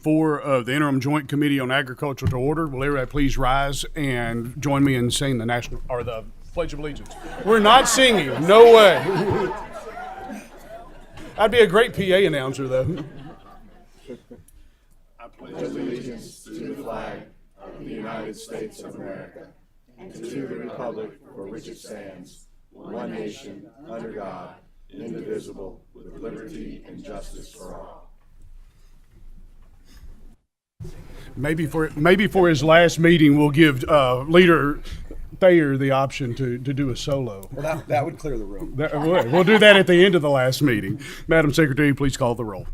4 of the Interim Joint Committee on Agriculture to order. Will everybody please rise and join me in saying the national or the Pledge of Allegiance? We're not singing. No way. I'd be a great PA announcer, though. I pledge allegiance to the flag of the United States of America and to the republic for which it stands, one nation, under God, indivisible, with liberty and justice for all. Maybe for his last meeting, we'll give Leader Thayer the option to do a solo. Well, that would clear the room. We'll do that at the end of the last meeting. Madam Secretary, please call the roll.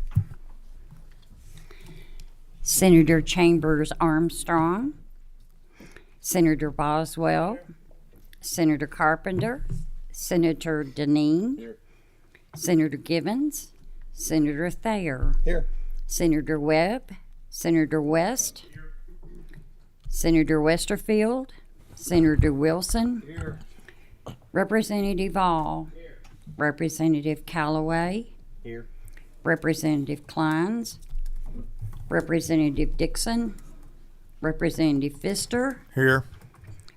Senator Chambers Armstrong, Senator Boswell, Senator Carpenter, Senator Deneen, Here. Senator Givens, Senator Thayer, Here. Senator Webb, Senator West, Senator Westerfield, Senator Wilson, Here. Representative All, Representative Callaway, Here. Representative Kleins, Representative Dixon, Representative Pfister, Here.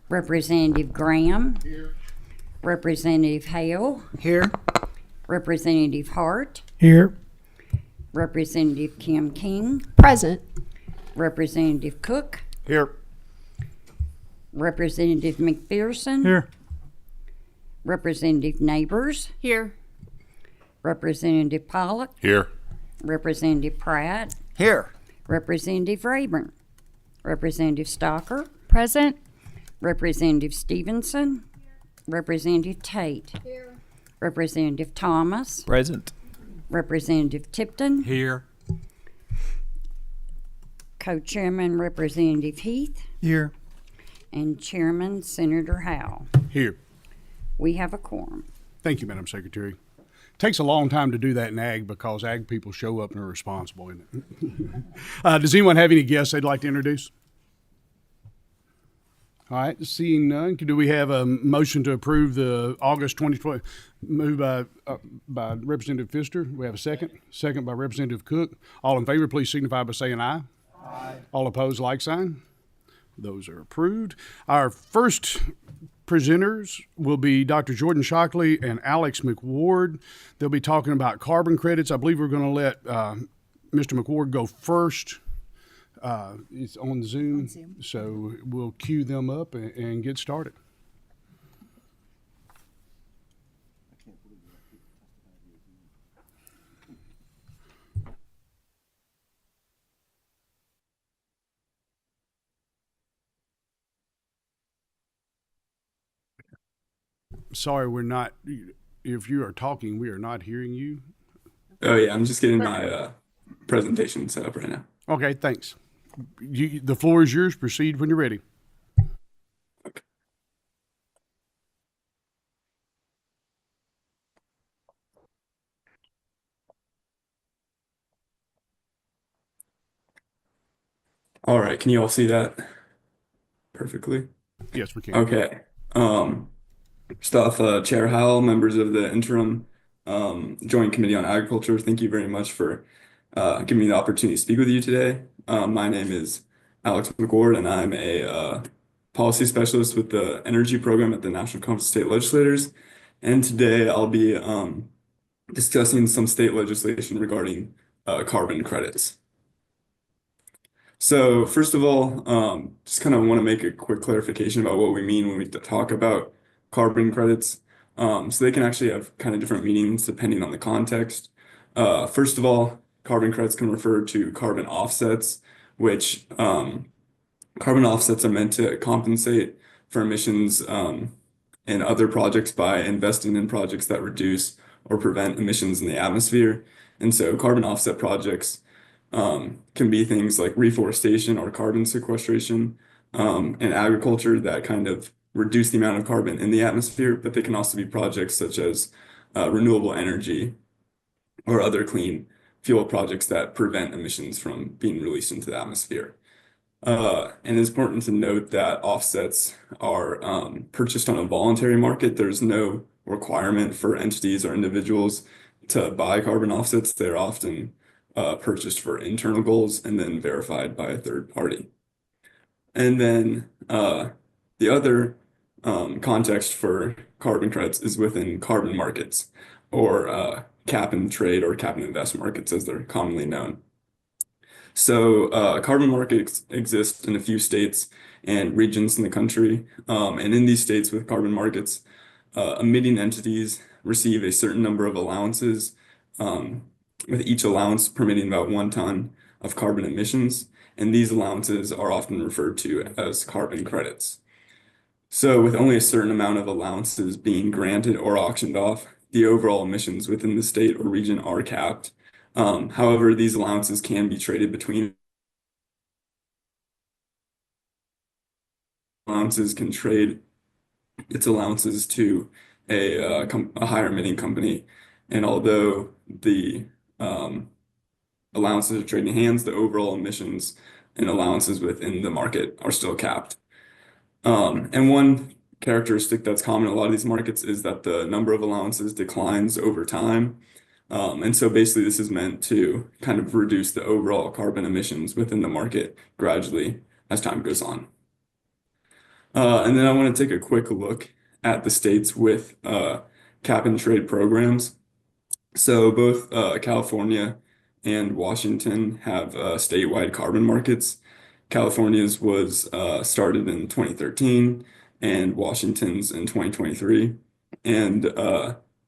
Representative Graham, Representative Hale, Here. Representative Hart, Here. Representative Kim King, Present. Representative Cook, Here. Representative McPherson, Here. Representative Neighbors, Here. Representative Pollock, Here. Representative Pratt, Here. Representative Rayburn, Representative Stalker, Present. Representative Stevenson, Representative Tate, Representative Thomas, Present. Representative Tipton, Here. Co-Chairman Representative Heath, Here. and Chairman Senator Howell. Here. We have a quorum. Thank you, Madam Secretary. Takes a long time to do that in ag because ag people show up and are responsible, isn't it? Does anyone have any guests they'd like to introduce? All right, seeing none, do we have a motion to approve the August 2020, moved by Representative Pfister? We have a second? Second by Representative Cook. All in favor, please signify by saying aye. Aye. All opposed, like sign. Those are approved. Our first presenters will be Dr. Jordan Shockley and Alex McWard. They'll be talking about carbon credits. I believe we're going to let Mr. McWard go first. It's on Zoom, so we'll queue them up and get started. Sorry, we're not, if you are talking, we are not hearing you. Oh yeah, I'm just getting my presentation set up right now. Okay, thanks. The floor is yours. Proceed when you're ready. Okay. All right, can you all see that perfectly? Yes, we can. Okay. First off, Chair Howell, members of the Interim Joint Committee on Agriculture, thank you very much for giving me the opportunity to speak with you today. My name is Alex McWard, and I'm a policy specialist with the Energy Program at the National Conference of State Legislators. And today I'll be discussing some state legislation regarding carbon credits. So first of all, just kind of want to make a quick clarification about what we mean when we talk about carbon credits. So they can actually have kind of different meanings depending on the context. First of all, carbon credits can refer to carbon offsets, which carbon offsets are meant to compensate for emissions in other projects by investing in projects that reduce or prevent emissions in the atmosphere. And so carbon offset projects can be things like reforestation or carbon sequestration in agriculture that kind of reduce the amount of carbon in the atmosphere, but they can also be projects such as renewable energy or other clean fuel projects that prevent emissions from being released into the atmosphere. And it's important to note that offsets are purchased on a voluntary market. There's no requirement for entities or individuals to buy carbon offsets. They're often purchased for internal goals and then verified by a third party. And then the other context for carbon credits is within carbon markets, or cap and trade or cap and invest markets, as they're commonly known. So carbon markets exist in a few states and regions in the country. And in these states with carbon markets, emitting entities receive a certain number of allowances, with each allowance permitting about 1 ton of carbon emissions. And these allowances are often referred to as carbon credits. So with only a certain amount of allowances being granted or auctioned off, the overall emissions within the state or region are capped. However, these allowances can be traded between allowances can trade its allowances to a higher emitting company. And although the allowances are trading hands, the overall emissions and allowances within the market are still capped. And one characteristic that's common in a lot of these markets is that the number of allowances declines over time. And so basically this is meant to kind of reduce the overall carbon emissions within the market gradually as time goes on. And then I want to take a quick look at the states with cap and trade programs. So both California and Washington have statewide carbon markets. California's was started in 2013 and Washington's in 2023. And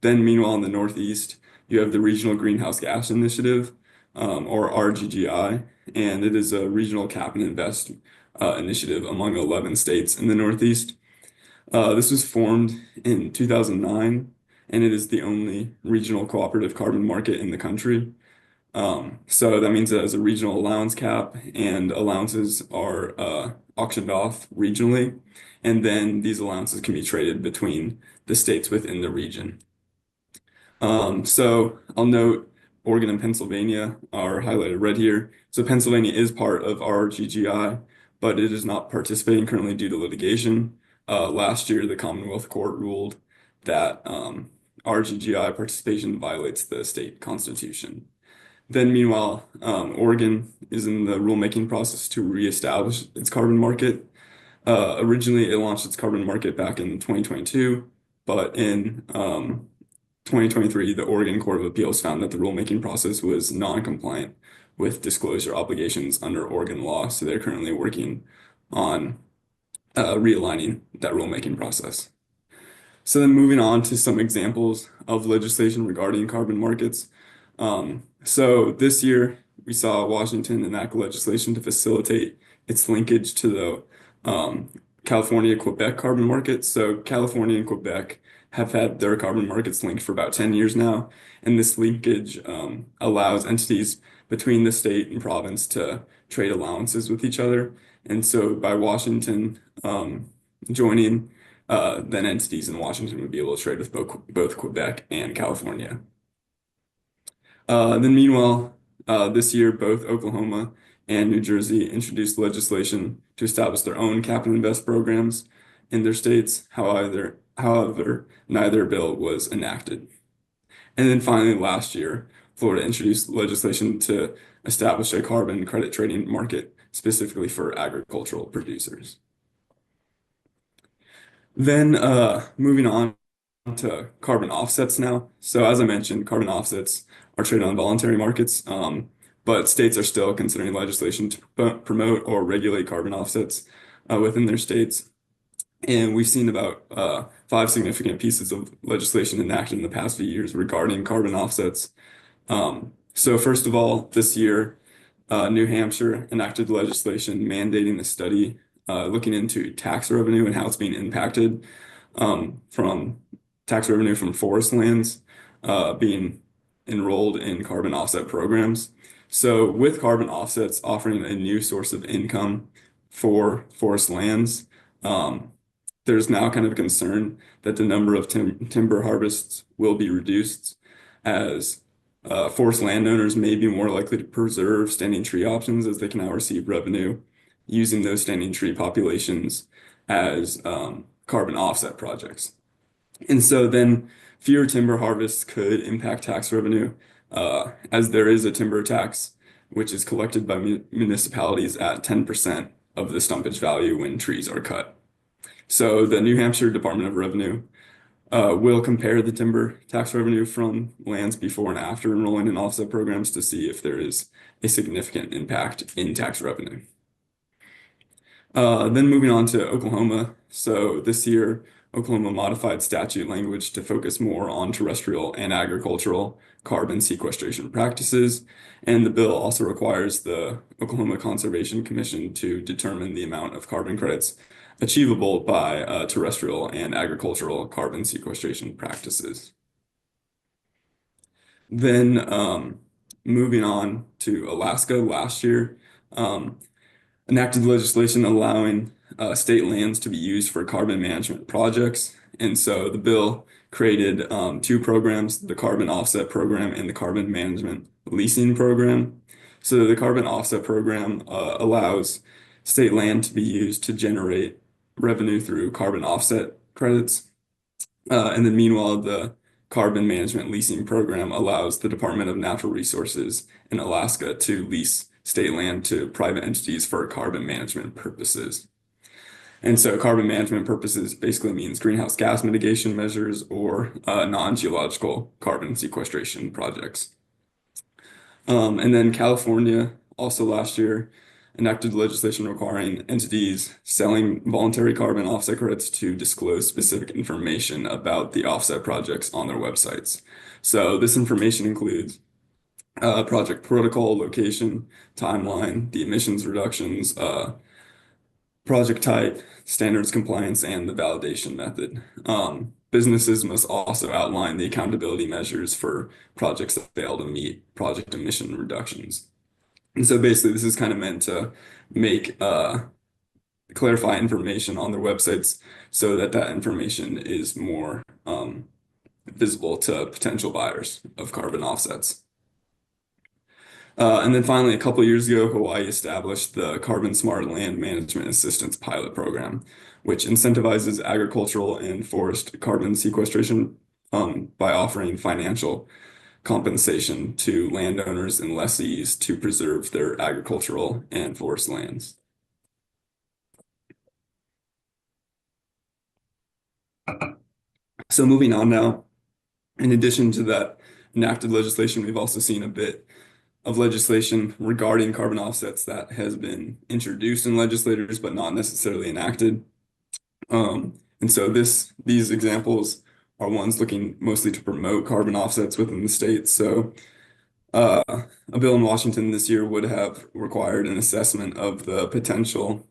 then meanwhile in the Northeast, you have the Regional Greenhouse Gas Initiative, or RGGI, and it is a regional cap and invest initiative among 11 states in the Northeast. This was formed in 2009, and it is the only regional cooperative carbon market in the country. So that means it has a regional allowance cap, and allowances are auctioned off regionally, and then these allowances can be traded between the states within the region. So I'll note Oregon and Pennsylvania are highlighted red here. So Pennsylvania is part of RGGI, but it is not participating currently due to litigation. Last year, the Commonwealth Court ruled that RGGI participation violates the state constitution. Then meanwhile, Oregon is in the rulemaking process to reestablish its carbon market. Originally, it launched its carbon market back in 2022, but in 2023, the Oregon Court of Appeals found that the rulemaking process was non-compliant with disclosure obligations under Oregon law. So they're currently working on realigning that rulemaking process. So then moving on to some examples of legislation regarding carbon markets. So this year, we saw Washington enact legislation to facilitate its linkage to the California-Quebec carbon market. So California and Quebec have had their carbon markets linked for about 10 years now, and this linkage allows entities between the state and province to trade allowances with each other. And so by Washington joining, then entities in Washington would be able to trade with both Quebec and California. Then meanwhile, this year, both Oklahoma and New Jersey introduced legislation to establish their own cap and invest programs in their states. However, neither bill was enacted. And then finally, last year, Florida introduced legislation to establish a carbon credit trading market specifically for agricultural producers. Then moving on to carbon offsets now. So as I mentioned, carbon offsets are traded on voluntary markets, but states are still considering legislation to promote or regulate carbon offsets within their states. And we've seen about 5 significant pieces of legislation enacted in the past few years regarding carbon offsets. So first of all, this year, New Hampshire enacted legislation mandating a study looking into tax revenue and how it's being impacted from tax revenue from forest lands being enrolled in carbon offset programs. So with carbon offsets offering a new source of income for forest lands, there's now kind of a concern that the number of timber harvests will be reduced as forest landowners may be more likely to preserve standing tree options as they can now receive revenue using those standing tree populations as carbon offset projects. And so then fewer timber harvests could impact tax revenue as there is a timber tax, which is collected by municipalities at 10% of the stumpage value when trees are cut. So the New Hampshire Department of Revenue will compare the timber tax revenue from lands before and after enrolling in offset programs to see if there is a significant impact in tax revenue. Then moving on to Oklahoma. So this year, Oklahoma modified statute language to focus more on terrestrial and agricultural carbon sequestration practices. And the bill also requires the Oklahoma Conservation Commission to determine the amount of carbon credits achievable by terrestrial and agricultural carbon sequestration practices. Then moving on to Alaska last year. Enacted legislation allowing state lands to be used for carbon management projects. And so the bill created two programs, the Carbon Offset Program and the Carbon Management Leasing Program. So the Carbon Offset Program allows state land to be used to generate revenue through carbon offset credits. And then meanwhile, the Carbon Management Leasing Program allows the Department of Natural Resources in Alaska to lease state land to private entities for carbon management purposes. And so carbon management purposes basically means greenhouse gas mitigation measures or non-geological carbon sequestration projects. And then California also last year enacted legislation requiring entities selling voluntary carbon offset credits to disclose specific information about the offset projects on their websites. So this information includes project protocol, location, timeline, the emissions reductions, project type, standards compliance, and the validation method. Businesses must also outline the accountability measures for projects that fail to meet project emission reductions. And so basically, this is kind of meant to make clarify information on their websites so that that information is more visible to potential buyers of carbon offsets. And then finally, a couple years ago, Hawaii established the Carbon Smart Land Management Assistance Pilot Program, which incentivizes agricultural and forest carbon sequestration by offering financial compensation to landowners and lessees to preserve their agricultural and forest lands. So moving on now, in addition to that enacted legislation, we've also seen a bit of legislation regarding carbon offsets that has been introduced in legislators but not necessarily enacted. And so these examples are ones looking mostly to promote carbon offsets within the state. So a bill in Washington this year would have required an assessment of the potential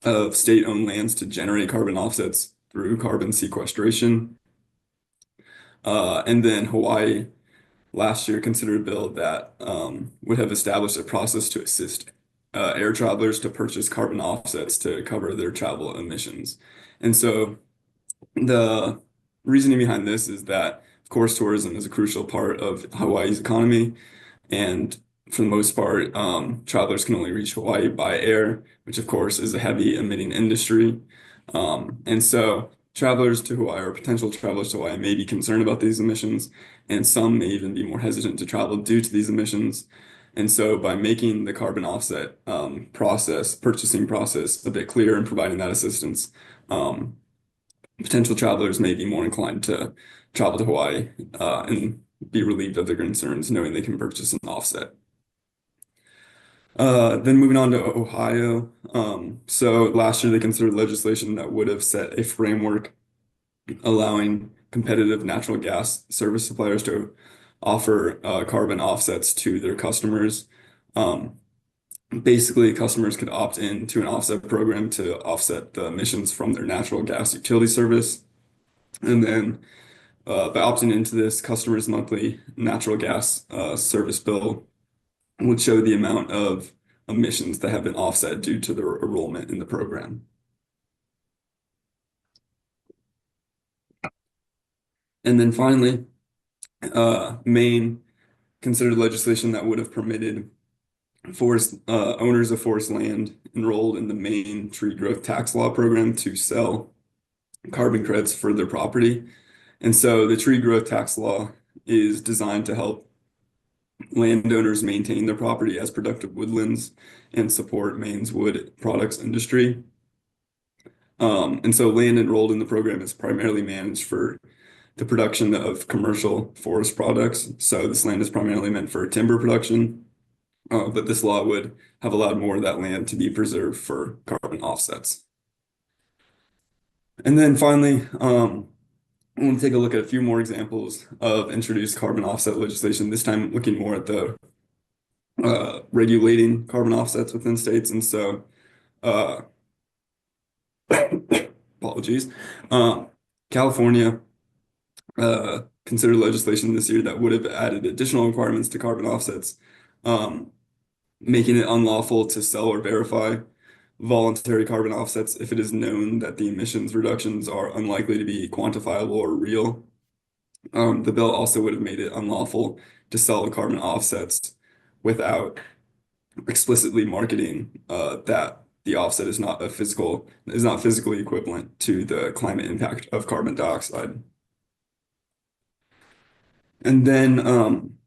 of state-owned lands to generate carbon offsets through carbon sequestration. And then Hawaii last year considered a bill that would have established a process to assist air travelers to purchase carbon offsets to cover their travel emissions. And so the reasoning behind this is that, of course, tourism is a crucial part of Hawaii's economy. And for the most part, travelers can only reach Hawaii by air, which, of course, is a heavy emitting industry. And so travelers to Hawaii or potential travelers to Hawaii may be concerned about these emissions, and some may even be more hesitant to travel due to these emissions. And so by making the carbon offset purchasing process a bit clearer and providing that assistance, potential travelers may be more inclined to travel to Hawaii and be relieved of their concerns, knowing they can purchase an offset. Then moving on to Ohio. So last year they considered legislation that would have set a framework allowing competitive natural gas service suppliers to offer carbon offsets to their customers. Basically, customers could opt in to an offset program to offset the emissions from their natural gas utility service. And then by opting into this, customers' monthly natural gas service bill would show the amount of emissions that have been offset due to their enrollment in the program. And then finally, Maine considered legislation that would have permitted forest owners of forest land enrolled in the Maine tree growth tax law program to sell carbon credits for their property. And so the tree growth tax law is designed to help landowners maintain their property as productive woodlands and support Maine's wood products industry. And so land enrolled in the program is primarily managed for the production of commercial forest products. So this land is primarily meant for timber production, but this law would have allowed more of that land to be preserved for carbon offsets. And then finally, I want to take a look at a few more examples of introduced carbon offset legislation, this time looking more at the regulating carbon offsets within states. And so, uh, apologies, California considered legislation this year that would have added additional requirements to carbon offsets, um, making it unlawful to sell or verify voluntary carbon offsets if it is known that the emissions reductions are unlikely to be quantifiable or real. The bill also would have made it unlawful to sell the carbon offsets without explicitly marketing that the offset is not physically equivalent to the climate impact of carbon dioxide. And then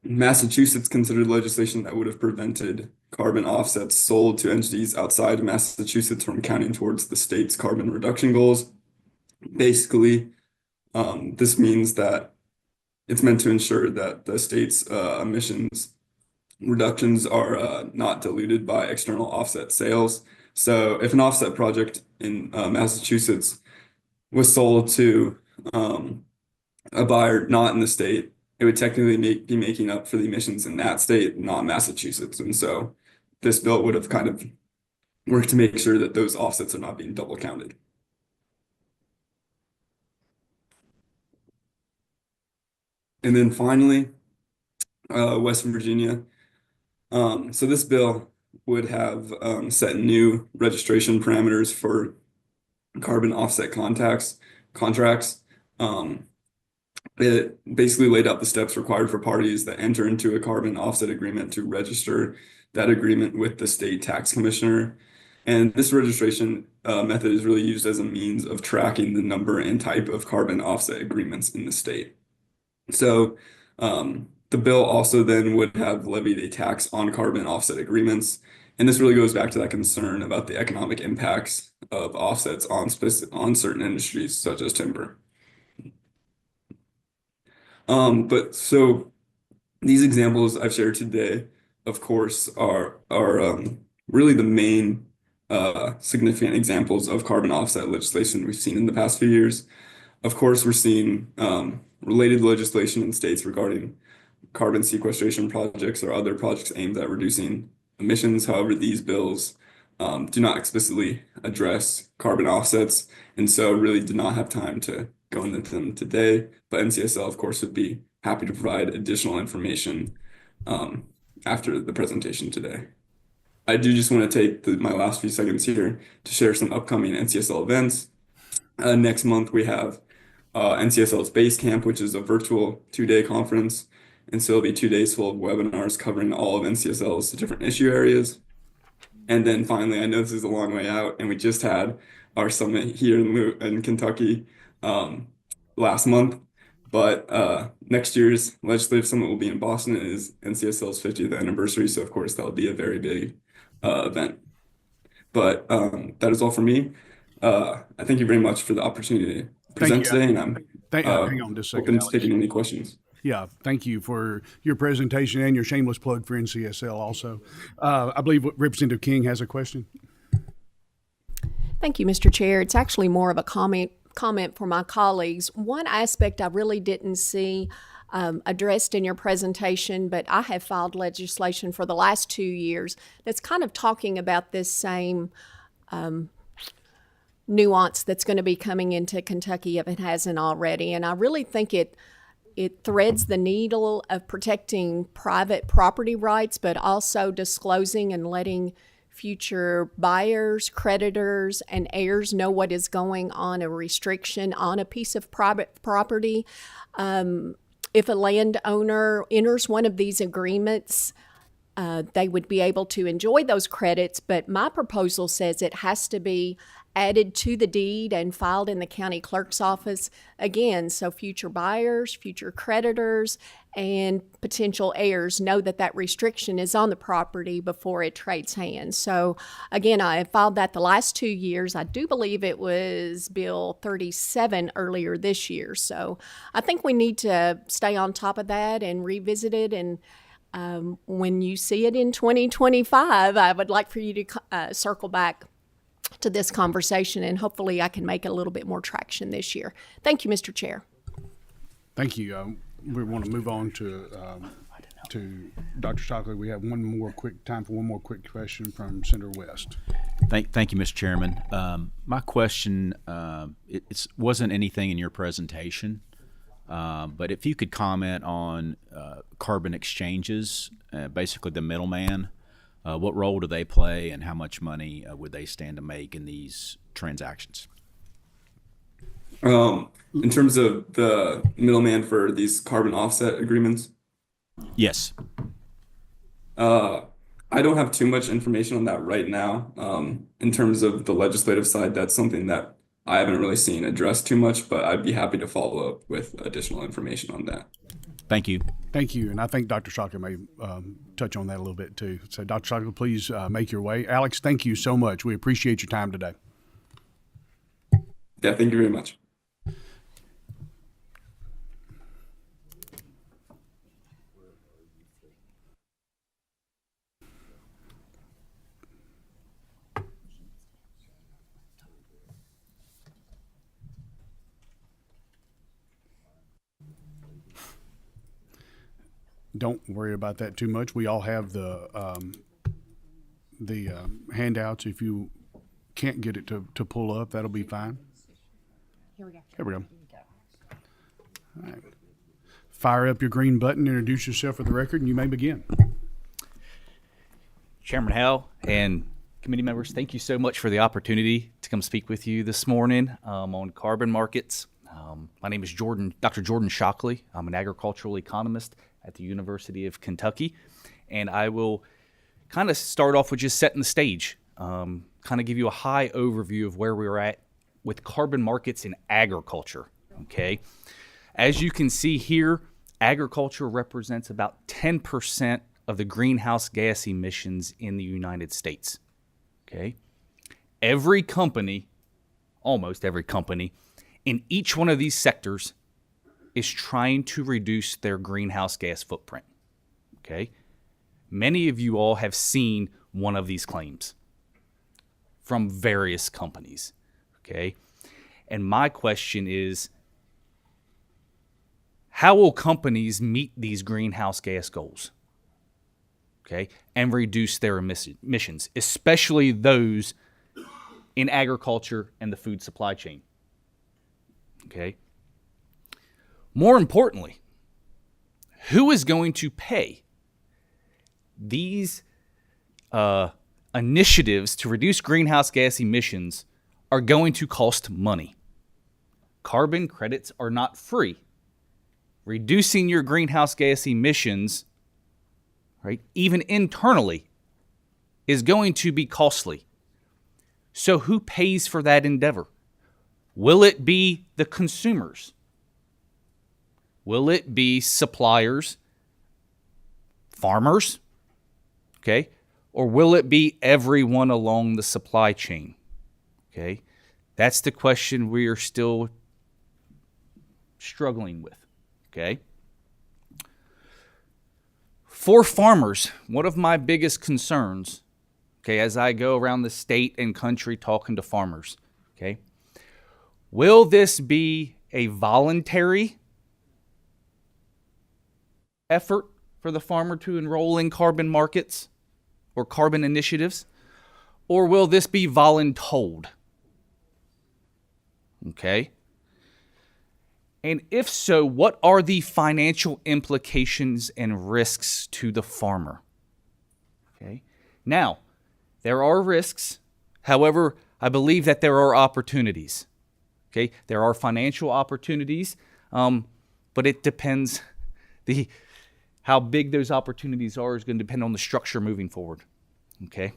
Massachusetts considered legislation that would have prevented carbon offsets sold to entities outside of Massachusetts from counting towards the state's carbon reduction goals. Basically, this means that it's meant to ensure that the state's emissions reductions are not diluted by external offset sales. So if an offset project in Massachusetts was sold to a buyer not in the state, it would technically be making up for the emissions in that state, not Massachusetts. And so this bill would have kind of worked to make sure that those offsets are not being double counted. And then finally, West Virginia. So this bill would have set new registration parameters for carbon offset contracts. It basically laid out the steps required for parties that enter into a carbon offset agreement to register that agreement with the state tax commissioner. And this registration method is really used as a means of tracking the number and type of carbon offset agreements in the state. So the bill also then would have levied a tax on carbon offset agreements. And this really goes back to that concern about the economic impacts of offsets on certain industries, such as timber. But so these examples I've shared today, of course, are really the main significant examples of carbon offset legislation we've seen in the past few years. Of course, we're seeing related legislation in states regarding carbon sequestration projects or other projects aimed at reducing emissions. However, these bills do not explicitly address carbon offsets, and so really did not have time to go into them today. But NCSL, of course, would be happy to provide additional information after the presentation today. I do just want to take my last few seconds here to share some upcoming NCSL events. Next month, we have NCSL's Base Camp, which is a virtual 2-day conference. And so it'll be 2 days full of webinars covering all of NCSL's different issue areas. And then finally, I know this is a long way out, and we just had our summit here in Kentucky last month. But next year's legislative summit will be in Boston. It is NCSL's 50th anniversary, so of course that'll be a very big event. But that is all for me. I thank you very much for the opportunity to present today, and I'm Hang on just a second, open to taking any questions. Yeah, thank you for your presentation and your shameless plug for NCSL also. I believe Representative King has a question. Thank you, Mr. Chair. It's actually more of a comment for my colleagues. One aspect I really didn't see addressed in your presentation, but I have filed legislation for the last 2 years that's kind of talking about this same nuance that's going to be coming into Kentucky if it hasn't already. And I really think it threads the needle of protecting private property rights, but also disclosing and letting future buyers, creditors, and heirs know what is going on, a restriction on a piece of private property. If a landowner enters one of these agreements, they would be able to enjoy those credits, but my proposal says it has to be added to the deed and filed in the county clerk's office again, so future buyers, future creditors, and potential heirs know that that restriction is on the property before it trades hands. So again, I filed that the last 2 years. I do believe it was Bill 37 earlier this year. So I think we need to stay on top of that and revisit it. And when you see it in 2025, I would like for you to circle back to this conversation, and hopefully I can make a little bit more traction this year. Thank you, Mr. Chair. Thank you. We want to move on to Dr. Shockley. We have time for one more quick question from Senator West. Thank you, Mr. Chairman. My question, it wasn't anything in your presentation, but if you could comment on carbon exchanges, basically the middleman, what role do they play, and how much money would they stand to make in these transactions? In terms of the middleman for these carbon offset agreements, Yes. I don't have too much information on that right now. In terms of the legislative side, that's something that I haven't really seen addressed too much, but I'd be happy to follow up with additional information on that. Thank you. Thank you. And I think Dr. Shockley may touch on that a little bit too. So Dr. Shockley, please make your way. Alex, thank you so much. We appreciate your time today. Yeah, thank you very much. Don't worry about that too much. We all have the handouts. If you can't get it to pull up, that'll be fine. Here we go. There we go. All right. Fire up your green button, introduce yourself for the record, and you may begin. Chairman Howell and committee members, thank you so much for the opportunity to come speak with you this morning on carbon markets. My name is Dr. Jordan Shockley. I'm an agricultural economist at the University of Kentucky, and I will kind of start off with just setting the stage, kind of give you a high overview of where we're at with carbon markets in agriculture, okay? As you can see here, agriculture represents about 10% of the greenhouse gas emissions in the United States, okay? Every company, almost every company, in each one of these sectors is trying to reduce their greenhouse gas footprint, okay? Many of you all have seen one of these claims from various companies, okay? And my question is, how will companies meet these greenhouse gas goals, okay, and reduce their emissions, especially those in agriculture and the food supply chain, okay? More importantly, who is going to pay these initiatives to reduce greenhouse gas emissions are going to cost money. Carbon credits are not free. Reducing your greenhouse gas emissions, right, even internally, is going to be costly. So who pays for that endeavor? Will it be the consumers? Will it be suppliers, farmers, okay? Or will it be everyone along the supply chain, okay? That's the question we are still struggling with, okay? For farmers, one of my biggest concerns, okay, as I go around the state and country talking to farmers, okay, will this be a voluntary effort for the farmer to enroll in carbon markets or carbon initiatives, or will this be voluntold? Okay? And if so, what are the financial implications and risks to the farmer? Okay? Now, there are risks. However, I believe that there are opportunities. Okay? There are financial opportunities, but it depends. How big those opportunities are is going to depend on the structure moving forward. Okay.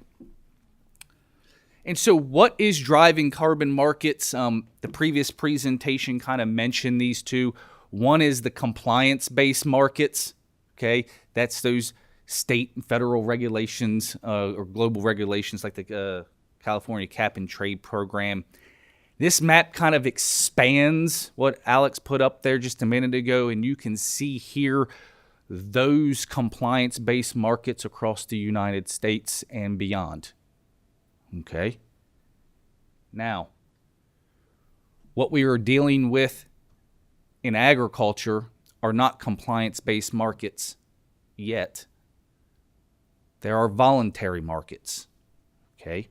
And so what is driving carbon markets? The previous presentation kind of mentioned these two. One is the compliance-based markets. Okay. That's those state and federal regulations or global regulations like the California Cap and Trade Program. This map kind of expands what Alex put up there just a minute ago, and you can see here those compliance-based markets across the United States and beyond. Okay? Now, what we are dealing with in agriculture are not compliance-based markets yet. There are voluntary markets. Okay?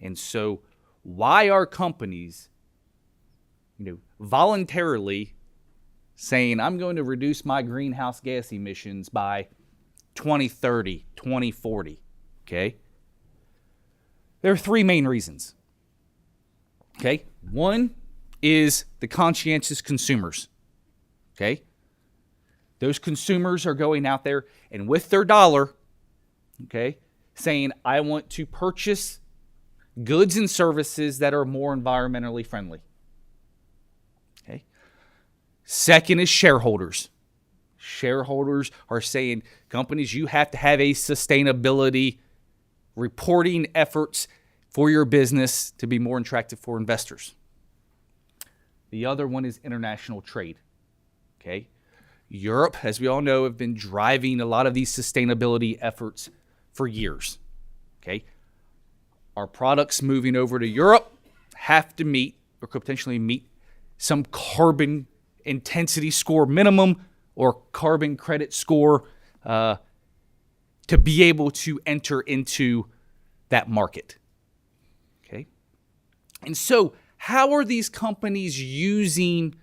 And so why are companies, voluntarily saying, I'm going to reduce my greenhouse gas emissions by 2030, 2040, okay? There are three main reasons, okay? One is the conscientious consumers, okay? Those consumers are going out there and with their dollar, okay, saying, I want to purchase goods and services that are more environmentally friendly. Okay. Second is shareholders. Shareholders are saying, companies, you have to have a sustainability reporting efforts for your business to be more attractive for investors. The other one is international trade. Okay. Europe, as we all know, have been driving a lot of these sustainability efforts for years. Okay. Our products moving over to Europe have to meet or could potentially meet some carbon intensity score minimum or carbon credit score to be able to enter into that market. Okay. And so how are these companies using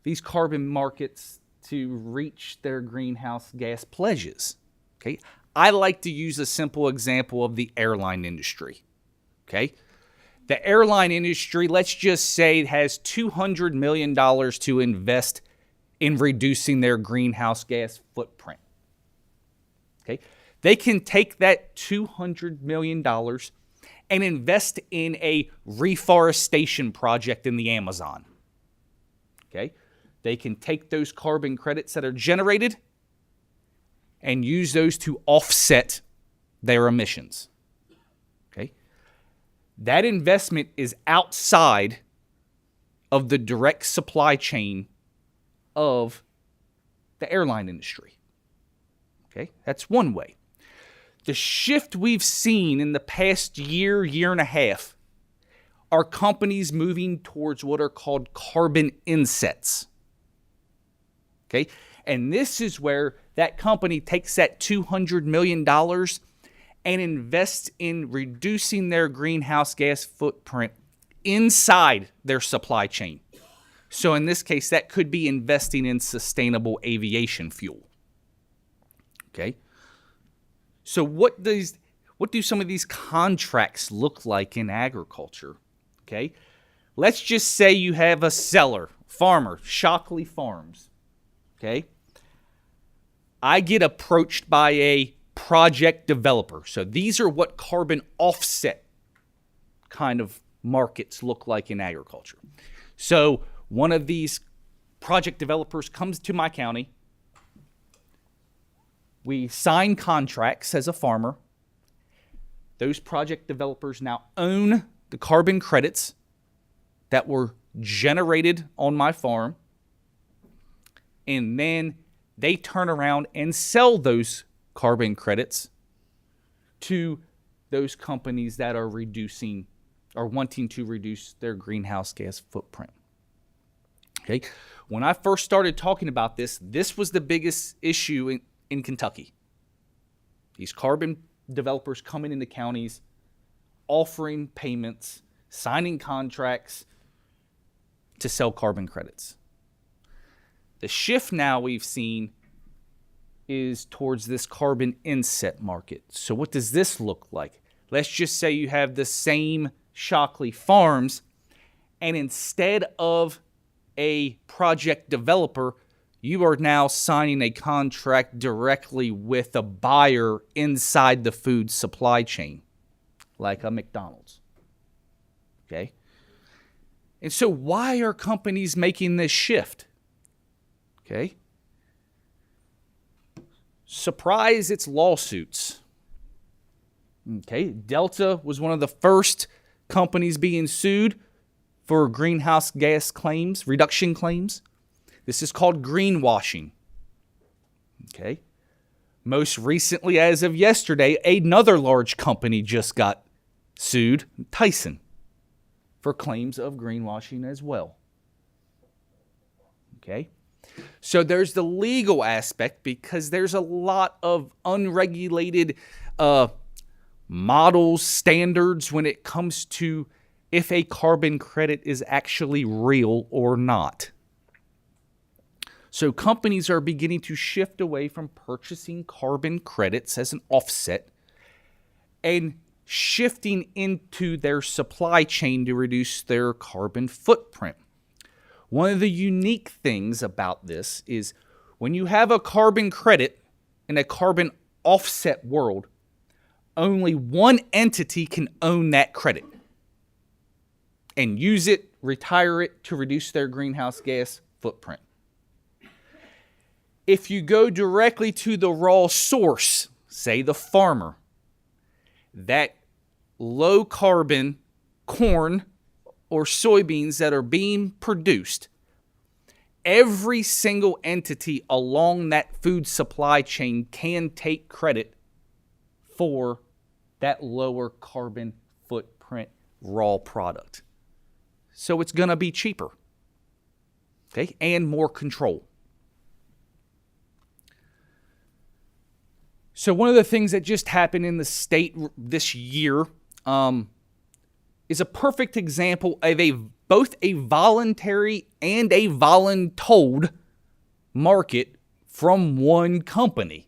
these carbon markets to reach their greenhouse gas pledges? Okay. I like to use a simple example of the airline industry, okay? The airline industry, let's just say, it has $200 million to invest in reducing their greenhouse gas footprint, okay? They can take that $200 million and invest in a reforestation project in the Amazon, okay? They can take those carbon credits that are generated and use those to offset their emissions. Okay? That investment is outside of the direct supply chain of the airline industry. Okay? That's one way. The shift we've seen in the past year, year and a half, are companies moving towards what are called carbon insets. Okay? And this is where that company takes that $200 million and invests in reducing their greenhouse gas footprint inside their supply chain. So in this case, that could be investing in sustainable aviation fuel. Okay? So what do some of these contracts look like in agriculture? Okay? Let's just say you have a seller, farmer, Shockley Farms. Okay? I get approached by a project developer. So these are what carbon offset kind of markets look like in agriculture. So one of these project developers comes to my county. We sign contracts as a farmer. Those project developers now own the carbon credits that were generated on my farm. And then they turn around and sell those carbon credits to those companies that are reducing or wanting to reduce their greenhouse gas footprint. Okay. When I first started talking about this was the biggest issue in Kentucky. These carbon developers coming into counties, offering payments, signing contracts to sell carbon credits. The shift now we've seen is towards this carbon inset market. So what does this look like? Let's just say you have the same Shockley Farms, and instead of a project developer, you are now signing a contract directly with a buyer inside the food supply chain, like a McDonald's. Okay? And so why are companies making this shift? Okay? Surprise, it's lawsuits. Okay? Delta was one of the first companies being sued for greenhouse gas claims, reduction claims. This is called greenwashing. Okay? Most recently, as of yesterday, another large company just got sued, Tyson, for claims of greenwashing as well. Okay? So there's the legal aspect, because there's a lot of unregulated models, standards when it comes to if a carbon credit is actually real or not. So companies are beginning to shift away from purchasing carbon credits as an offset and shifting into their supply chain to reduce their carbon footprint. One of the unique things about this is when you have a carbon credit in a carbon offset world, only one entity can own that credit and use it, retire it to reduce their greenhouse gas footprint. If you go directly to the raw source, say the farmer, that low carbon corn or soybeans that are being produced, every single entity along that food supply chain can take credit for that lower carbon footprint raw product. So it's going to be cheaper, okay, and more control. So one of the things that just happened in the state this year is a perfect example of both a voluntary and a voluntold market from one company,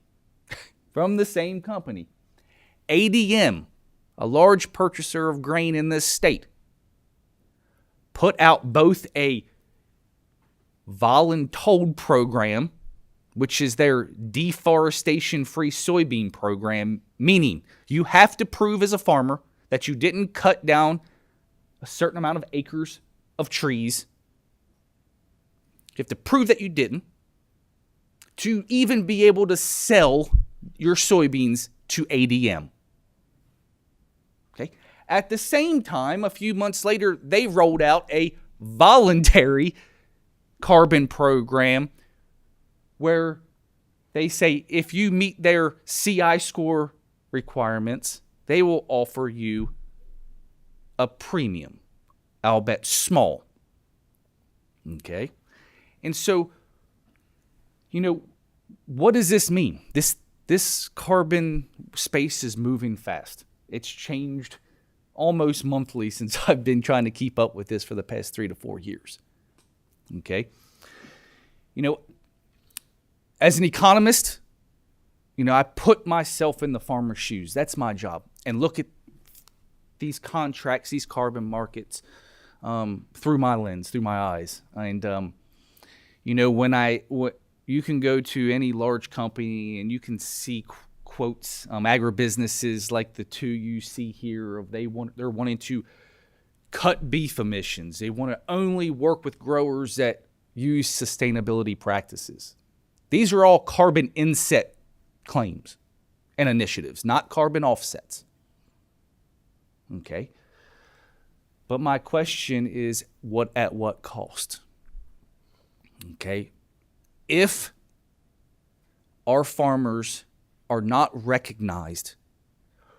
from the same company. ADM, a large purchaser of grain in this state, put out both a voluntold program, which is their deforestation-free soybean program, meaning you have to prove as a farmer that you didn't cut down a certain amount of acres of trees. You have to prove that you didn't to even be able to sell your soybeans to ADM. Okay? At the same time, a few months later, they rolled out a voluntary carbon program where they say if you meet their CI score requirements, they will offer you a premium, I'll bet small. Okay? And so, what does this mean? This carbon space is moving fast. It's changed almost monthly since I've been trying to keep up with this for the past 3 to 4 years. Okay? As an economist, I put myself in the farmer's shoes. That's my job. And look at these contracts, these carbon markets through my lens, through my eyes. And, you can go to any large company and you can see quotes, agribusinesses like the two you see here, they're wanting to cut beef emissions. They want to only work with growers that use sustainability practices. These are all carbon inset claims and initiatives, not carbon offsets. Okay? But my question is, at what cost? Okay? If our farmers are not recognized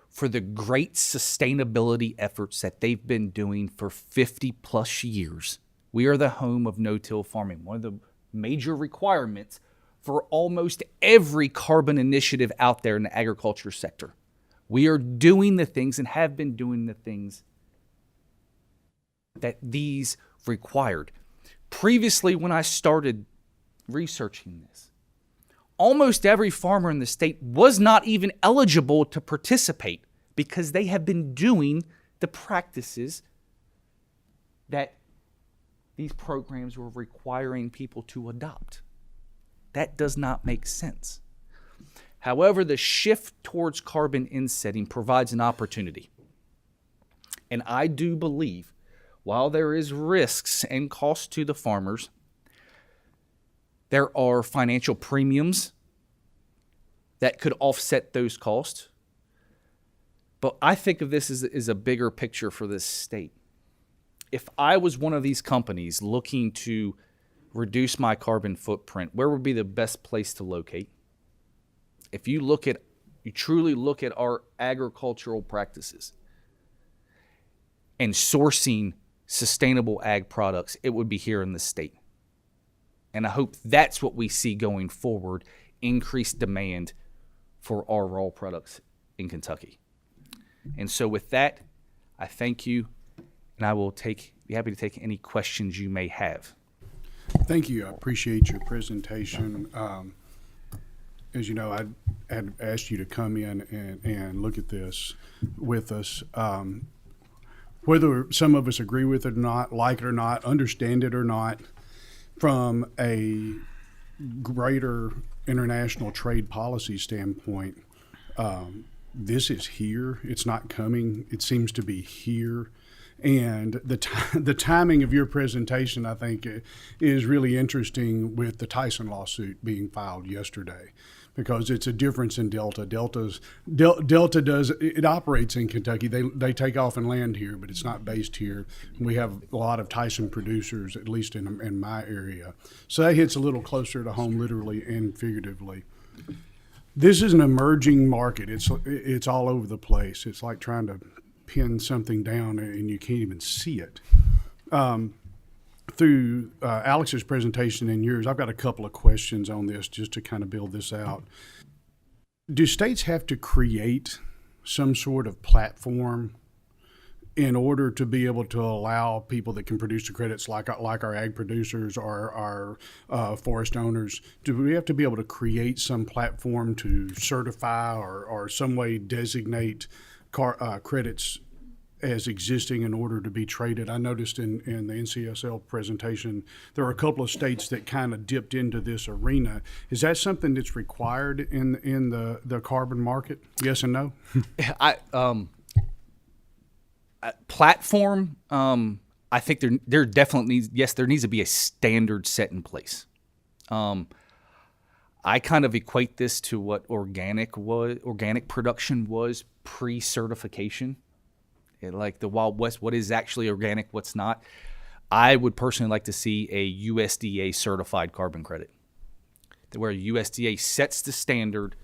for the great sustainability efforts that they've been doing for 50 plus years, we are the home of no-till farming. One of the major requirements for almost every carbon initiative out there in the agriculture sector. We are doing the things and have been doing the things that these required. Previously, when I started researching this, almost every farmer in the state was not even eligible to participate because they have been doing the practices that these programs were requiring people to adopt. That does not make sense. However, the shift towards carbon insetting provides an opportunity. And I do believe, while there is risks and costs to the farmers, there are financial premiums that could offset those costs. But I think of this as a bigger picture for this state. If I was one of these companies looking to reduce my carbon footprint, where would be the best place to locate? If you truly look at our agricultural practices and sourcing sustainable ag products, it would be here in the state. And I hope that's what we see going forward, increased demand for our raw products in Kentucky. And so with that, I thank you, and I will be happy to take any questions you may have. Thank you. I appreciate your presentation. As you know, I had asked you to come in and look at this with us. Whether some of us agree with it or not, like it or not, understand it or not, from a greater international trade policy standpoint, this is here. It's not coming. It seems to be here. And the timing of your presentation, I think, is really interesting with the Tyson lawsuit being filed yesterday, because it's a difference in Delta. Delta operates in Kentucky. They take off and land here, but it's not based here. We have a lot of Tyson producers, at least in my area. So that hits a little closer to home, literally and figuratively. This is an emerging market. It's all over the place. It's like trying to pin something down and you can't even see it. Through Alex's presentation and yours, I've got a couple of questions on this just to kind of build this out. Do states have to create some sort of platform in order to be able to allow people that can produce the credits like our ag producers or our forest owners? Do we have to be able to create some platform to certify or some way designate credits as existing in order to be traded? I noticed in the NCSL presentation, there are a couple of states that kind of dipped into this arena. Is that something that's required in the carbon market? Yes and no? Platform, I think there definitely needs to be a standard set in place. I kind of equate this to what organic production was pre-certification. Like the Wild West, what is actually organic, what's not. I would personally like to see a USDA certified carbon credit, where USDA sets the standard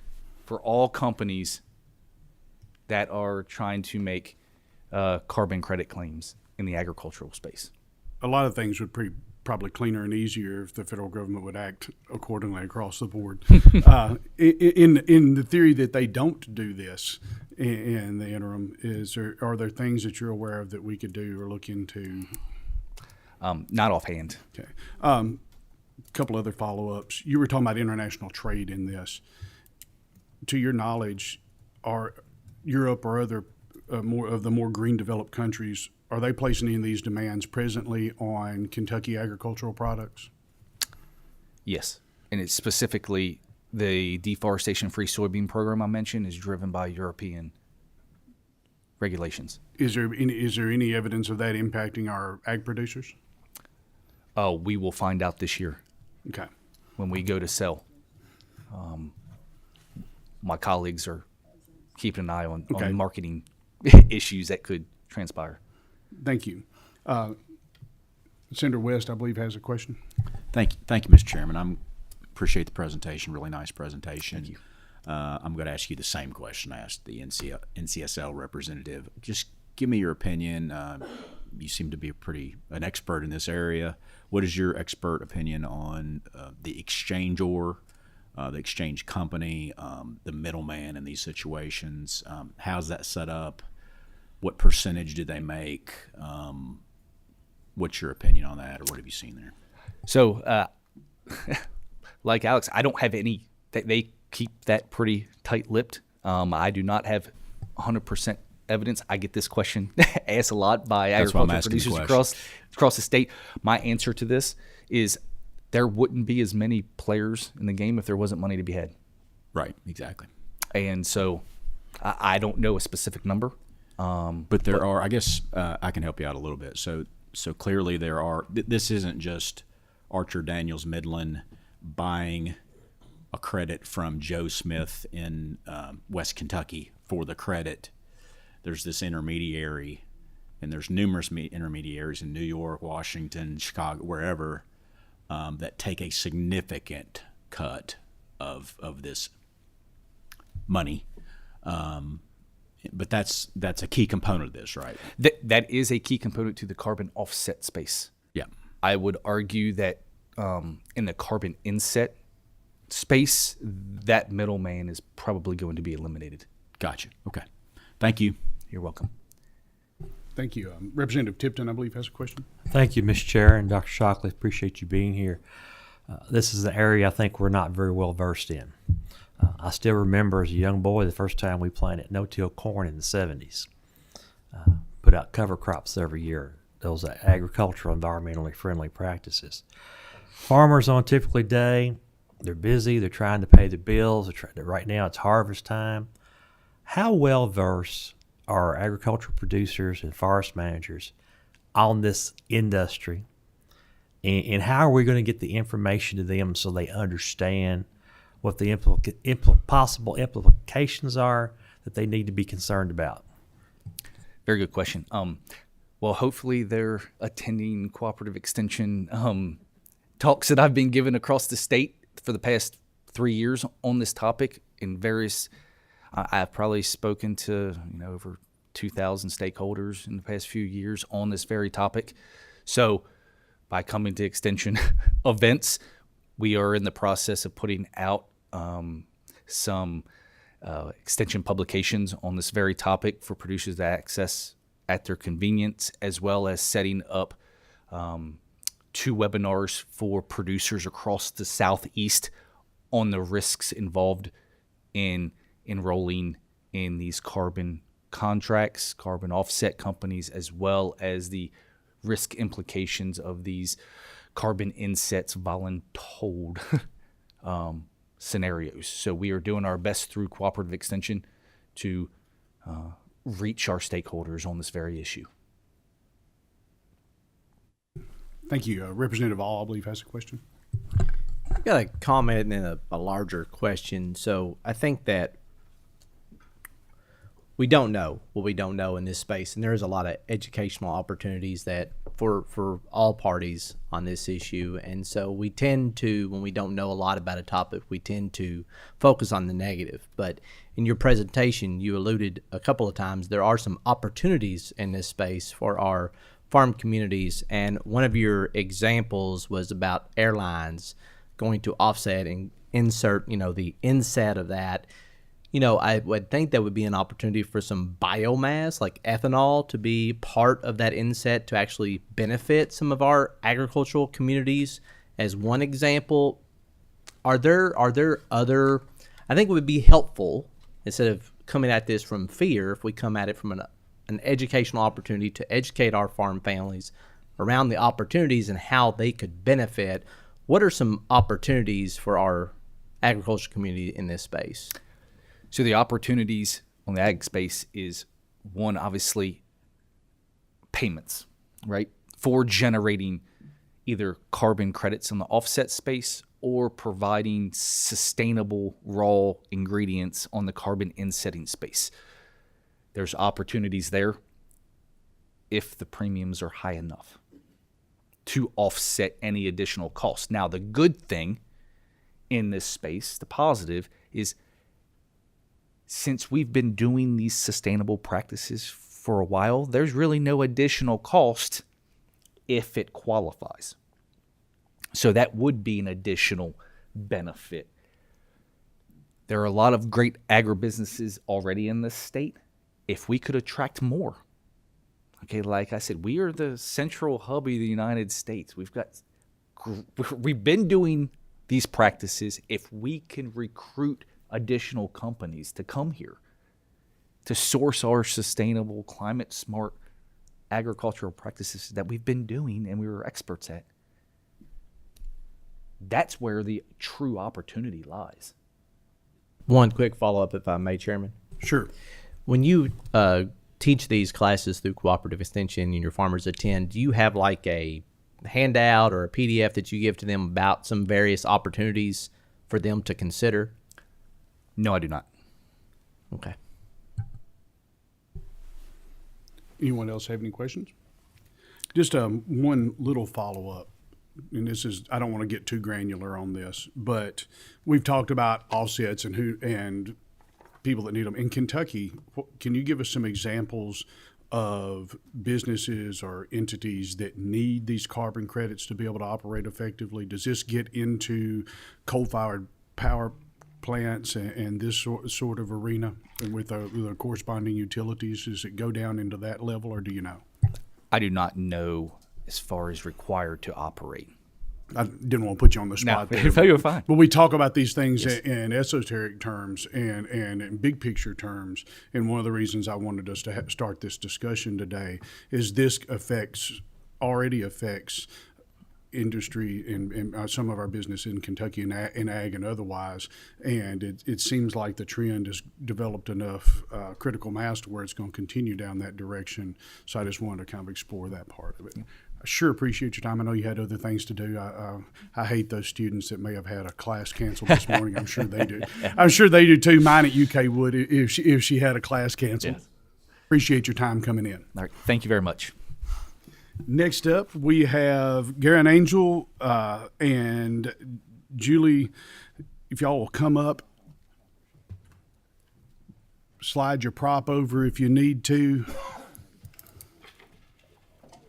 for all companies that are trying to make carbon credit claims in the agricultural space. A lot of things would probably cleaner and easier if the federal government would act accordingly across the board. In the theory that they don't do this in the interim, are there things that you're aware of that we could do or look into? Not offhand. Okay. Couple other follow-ups. You were talking about international trade in this. To your knowledge, are Europe or other more green developed countries, are they placing any of these demands presently on Kentucky agricultural products? Yes, and it's specifically the deforestation-free soybean program I mentioned is driven by European regulations. Is there any evidence of that impacting our ag producers? Oh, we will find out this year. Okay. When we go to sell. My colleagues are keeping an eye on marketing issues that could transpire. Thank you. Senator West, I believe, has a question. Thank you, Mr. Chairman. I appreciate the presentation. Really nice presentation. Thank you. I'm going to ask you the same question I asked the NCSL representative. Just give me your opinion. You seem to be an expert in this area. What is your expert opinion on the exchanger, the exchange company, the middleman in these situations? How's that set up? What percentage do they make? What's your opinion on that, or what have you seen there? So, like Alex, I don't have any. They keep that pretty tight-lipped. I do not have 100% evidence. I get this question asked a lot by agricultural producers across the state. My answer to this is there wouldn't be as many players in the game if there wasn't money to be had. Right, exactly. And so I don't know a specific number. But there are, I guess, I can help you out a little bit. So clearly there are. This isn't just Archer Daniels Midland buying a credit from Joe Smith in West Kentucky for the credit. There's this intermediary, and there's numerous intermediaries in New York, Washington, Chicago, wherever, that take a significant cut of this money. But that's a key component of this, right? That is a key component to the carbon offset space. Yeah. I would argue that in the carbon inset space, that middleman is probably going to be eliminated. Gotcha. Okay. Thank you. You're welcome. Thank you. Representative Tipton, I believe, has a question. Thank you, Mr. Chair, and Dr. Shockley. Appreciate you being here. This is an area I think we're not very well versed in. I still remember as a young boy the first time we planted no-till corn in the 70s. Put out cover crops every year. Those are agricultural, environmentally friendly practices. Farmers on a typical day, they're busy, they're trying to pay the bills. Right now it's harvest time. How well versed are agricultural producers and forest managers on this industry? And how are we going to get the information to them so they understand what the possible implications are that they need to be concerned about? Very good question. Well, hopefully they're attending cooperative extension talks that I've been given across the state for the past 3 years on this topic in various. I've probably spoken to over 2,000 stakeholders in the past few years on this very topic. So by coming to extension events, we are in the process of putting out some extension publications on this very topic for producers to access at their convenience, as well as setting up 2 webinars for producers across the Southeast on the risks involved in enrolling in these carbon contracts, carbon offset companies, as well as the risk implications of these carbon insets voluntold scenarios. So we are doing our best through cooperative extension to reach our stakeholders on this very issue. Thank you. Representative All, I believe, has a question. I've got a comment and a larger question. So I think that we don't know what we don't know in this space, and there's a lot of educational opportunities that for all parties on this issue. And so we tend to, when we don't know a lot about a topic, we tend to focus on the negative. But in your presentation, you alluded a couple of times there are some opportunities in this space for our farm communities, and one of your examples was about airlines going to offset and insert, the inset of that. I would think that would be an opportunity for some biomass, like ethanol, to be part of that inset to actually benefit some of our agricultural communities. As one example, are there other? I think it would be helpful, instead of coming at this from fear, if we come at it from an educational opportunity to educate our farm families around the opportunities and how they could benefit. What are some opportunities for our agriculture community in this space? So the opportunities on the ag space is one, obviously, payments, right? For generating either carbon credits in the offset space or providing sustainable raw ingredients on the carbon insetting space. There's opportunities there if the premiums are high enough to offset any additional cost. Now, the good thing in this space, the positive, is since we've been doing these sustainable practices for a while, there's really no additional cost if it qualifies. So that would be an additional benefit. There are a lot of great agribusinesses already in this state. If we could attract more, okay, like I said, we are the central hub of the United States. We've been doing these practices. If we can recruit additional companies to come here to source our sustainable, climate smart agricultural practices that we've been doing and we were experts at, that's where the true opportunity lies. One quick follow-up, if I may, Chairman. Sure. When you teach these classes through Cooperative Extension and your farmers attend, do you have like a handout or a PDF that you give to them about some various opportunities for them to consider? No, I do not. Okay. Anyone else have any questions? Just one little follow-up, and this is, I don't want to get too granular on this, but we've talked about offsets and people that need them. In Kentucky, can you give us some examples of businesses or entities that need these carbon credits to be able to operate effectively? Does this get into coal-fired power plants and this sort of arena with our corresponding utilities? Does it go down into that level, or do you know? I do not know as far as required to operate. I didn't want to put you on the spot there. You're fine. But we talk about these things in esoteric terms and in big picture terms. And one of the reasons I wanted us to start this discussion today is this already affects industry and some of our business in Kentucky and in ag and otherwise. And it seems like the trend has developed enough critical mass to where it's going to continue down that direction. So I just wanted to kind of explore that part of it. I sure appreciate your time. I know you had other things to do. I hate those students that may have had a class canceled this morning. I'm sure they do. I'm sure they do too. Mine at UK would if she had a class canceled. Yes. Appreciate your time coming in. All right. Thank you very much. Next up, we have Garen Angel and Julie. If y'all will come up, slide your prop over if you need to.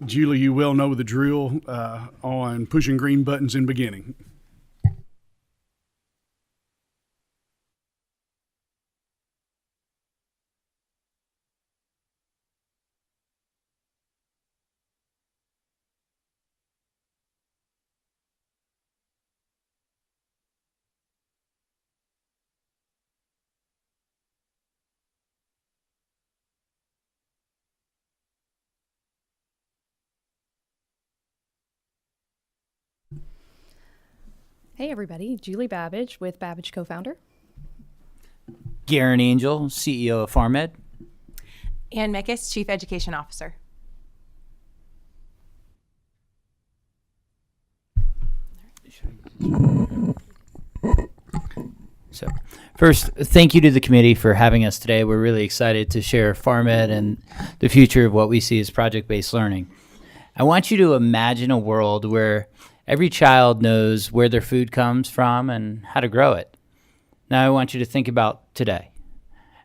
Julie, you well know the drill on pushing green buttons in beginning. Hey everybody, Julie Babbage with Babbage Co-Founder. Garen Angel, CEO of FarmEd. Ann Mickus, Chief Education Officer. So, first, thank you to the committee for having us today. We're really excited to share FarmEd and the future of what we see as project-based learning. I want you to imagine a world where every child knows where their food comes from and how to grow it. Now I want you to think about today.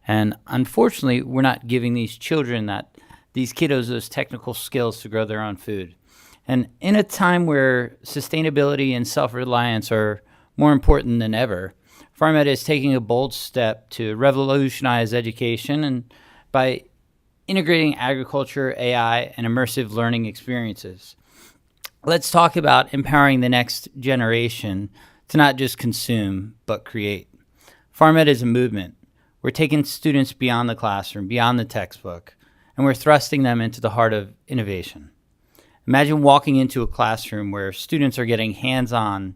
And unfortunately, we're not giving these kiddos those technical skills to grow their own food. And in a time where sustainability and self-reliance are more important than ever, FarmEd is taking a bold step to revolutionize education and by integrating agriculture, AI, and immersive learning experiences. Let's talk about empowering the next generation to not just consume, but create. FarmEd is a movement. We're taking students beyond the classroom, beyond the textbook, and we're thrusting them into the heart of innovation. Imagine walking into a classroom where students are getting hands-on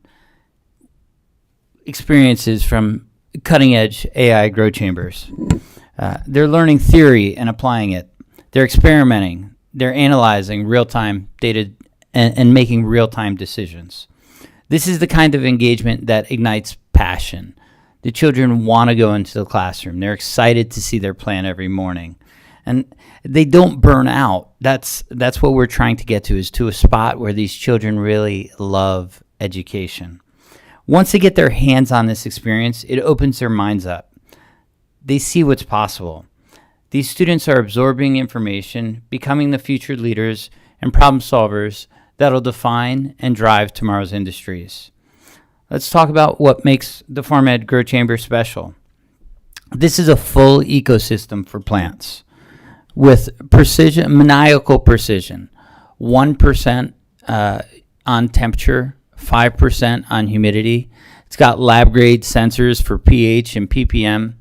experiences from cutting-edge AI grow chambers. They're learning theory and applying it. They're experimenting. They're analyzing real-time data and making real-time decisions. This is the kind of engagement that ignites passion. The children want to go into the classroom. They're excited to see their plan every morning. And they don't burn out. That's what we're trying to get to, is to a spot where these children really love education. Once they get their hands on this experience, it opens their minds up. They see what's possible. These students are absorbing information, becoming the future leaders and problem solvers that'll define and drive tomorrow's industries. Let's talk about what makes the FarmEd Grow Chamber special. This is a full ecosystem for plants with precision, maniacal precision. 1% on temperature, 5% on humidity. It's got lab grade sensors for pH and ppm.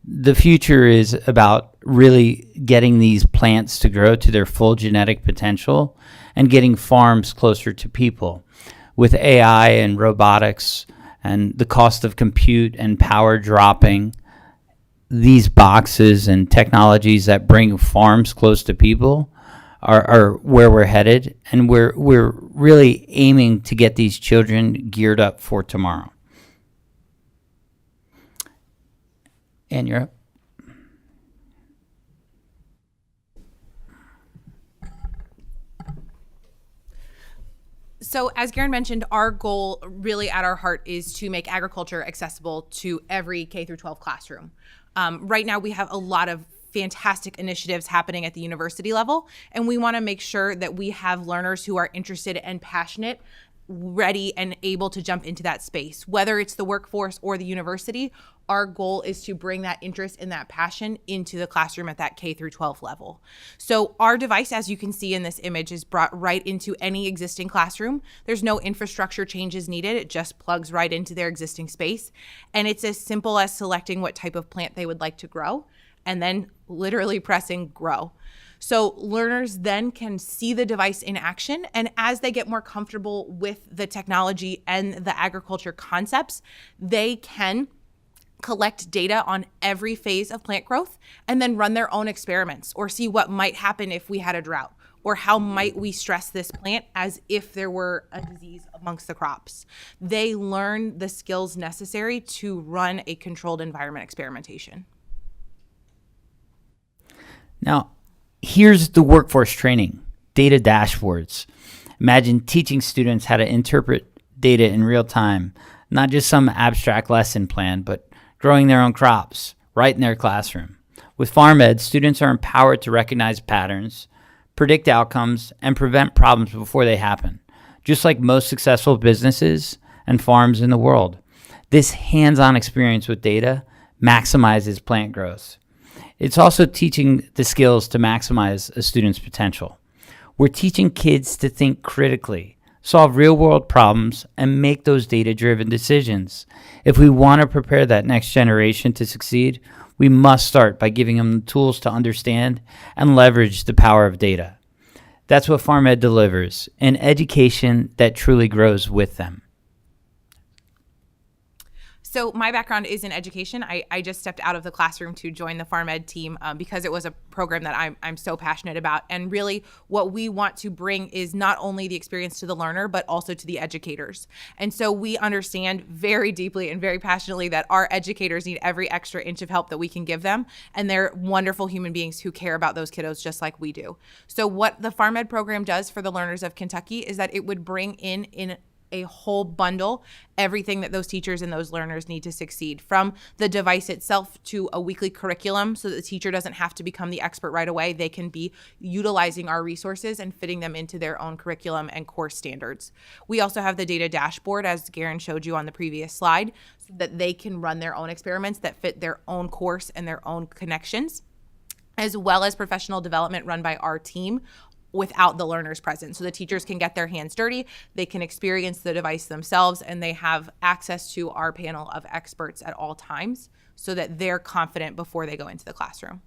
The future is about really getting these plants to grow to their full genetic potential and getting farms closer to people. with AI and robotics and the cost of compute and power dropping, these boxes and technologies that bring farms close to people are where we're headed, and we're really aiming to get these children geared up for tomorrow. And you're up. So, as Garen mentioned, our goal really at our heart is to make agriculture accessible to every K through 12 classroom. Right now, we have a lot of fantastic initiatives happening at the university level, and we want to make sure that we have learners who are interested and passionate, ready and able to jump into that space. Whether it's the workforce or the university, our goal is to bring that interest and that passion into the classroom at that K through 12 level. So our device, as you can see in this image, is brought right into any existing classroom. There's no infrastructure changes needed. It just plugs right into their existing space. And it's as simple as selecting what type of plant they would like to grow and then literally pressing grow. So learners then can see the device in action, and as they get more comfortable with the technology and the agriculture concepts, they can collect data on every phase of plant growth and then run their own experiments or see what might happen if we had a drought, or how might we stress this plant as if there were a disease amongst the crops. They learn the skills necessary to run a controlled environment experimentation. Now, here's the workforce training, data dashboards. Imagine teaching students how to interpret data in real time, not just some abstract lesson plan, but growing their own crops right in their classroom. With FarmEd, students are empowered to recognize patterns, predict outcomes, and prevent problems before they happen, just like most successful businesses and farms in the world. This hands-on experience with data maximizes plant growth. It's also teaching the skills to maximize a student's potential. We're teaching kids to think critically, solve real-world problems, and make those data-driven decisions. If we want to prepare that next generation to succeed, we must start by giving them the tools to understand and leverage the power of data. That's what FarmEd delivers, an education that truly grows with them. So my background is in education. I just stepped out of the classroom to join the FarmEd team because it was a program that I'm so passionate about. And really what we want to bring is not only the experience to the learner, but also to the educators. And so we understand very deeply and very passionately that our educators need every extra inch of help that we can give them. And they're wonderful human beings who care about those kiddos just like we do. So what the FarmEd program does for the learners of Kentucky is that it would bring in a whole bundle, everything that those teachers and those learners need to succeed, from the device itself to a weekly curriculum so that the teacher doesn't have to become the expert right away. They can be utilizing our resources and fitting them into their own curriculum and course standards. We also have the data dashboard, as Garen showed you on the previous slide, so that they can run their own experiments that fit their own course and their own connections, as well as professional development run by our team without the learners present. So the teachers can get their hands dirty, they can experience the device themselves, and they have access to our panel of experts at all times so that they're confident before they go into the classroom.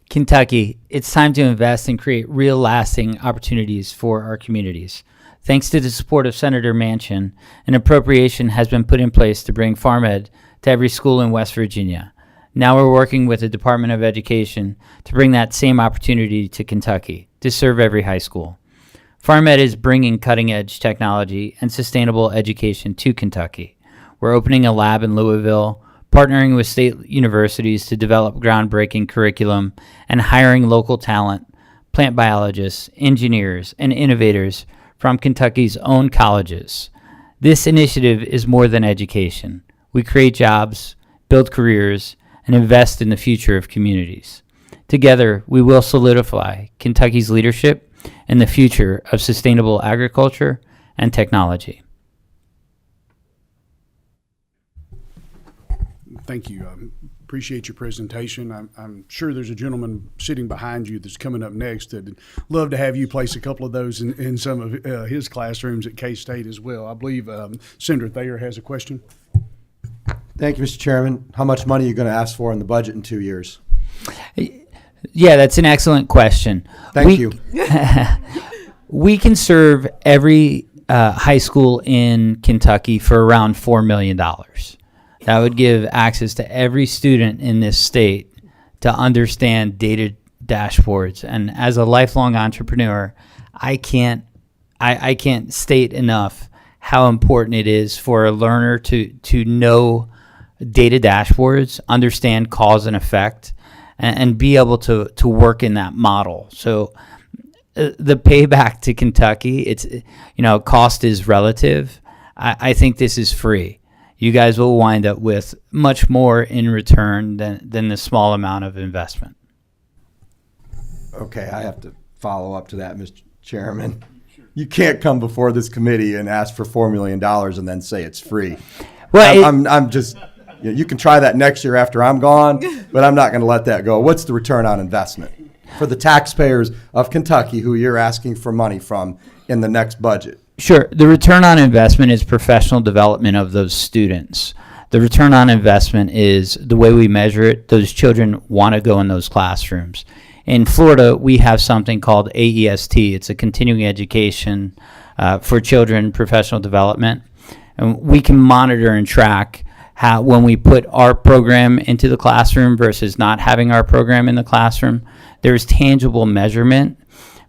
Kentucky, it's time to invest and create real lasting opportunities for our communities. Thanks to the support of Senator Manchin, an appropriation has been put in place to bring FarmEd to every school in West Virginia. Now we're working with the Department of Education to bring that same opportunity to Kentucky, to serve every high school. FarmEd is bringing cutting-edge technology and sustainable education to Kentucky. We're opening a lab in Louisville, partnering with state universities to develop groundbreaking curriculum, and hiring local talent, plant biologists, engineers, and innovators from Kentucky's own colleges. This initiative is more than education. We create jobs, build careers, and invest in the future of communities. Together, we will solidify Kentucky's leadership in the future of sustainable agriculture and technology. Thank you. Appreciate your presentation. I'm sure there's a gentleman sitting behind you that's coming up next that'd love to have you place a couple of those in some of his classrooms at K-State as well. I believe Senator Thayer has a question. Thank you, Mr. Chairman. How much money are you going to ask for in the budget in 2 years? Yeah, that's an excellent question. Thank you. We can serve every high school in Kentucky for around $4 million. That would give access to every student in this state to understand data dashboards. And as a lifelong entrepreneur, I can't state enough how important it is for a learner to know data dashboards, understand cause and effect, and be able to work in that model. So the payback to Kentucky, it's, cost is relative. I think this is free. You guys will wind up with much more in return than the small amount of investment. Okay, I have to follow up to that, Mr. Chairman. You can't come before this committee and ask for $4 million and then say it's free. Well, I'm just, you can try that next year after I'm gone, but I'm not going to let that go. What's the return on investment for the taxpayers of Kentucky who you're asking for money from in the next budget? Sure. The return on investment is professional development of those students. The return on investment is the way we measure it. Those children want to go in those classrooms. In Florida, we have something called AEST. It's a continuing education for children, professional development. And we can monitor and track how, when we put our program into the classroom versus not having our program in the classroom, there's tangible measurement.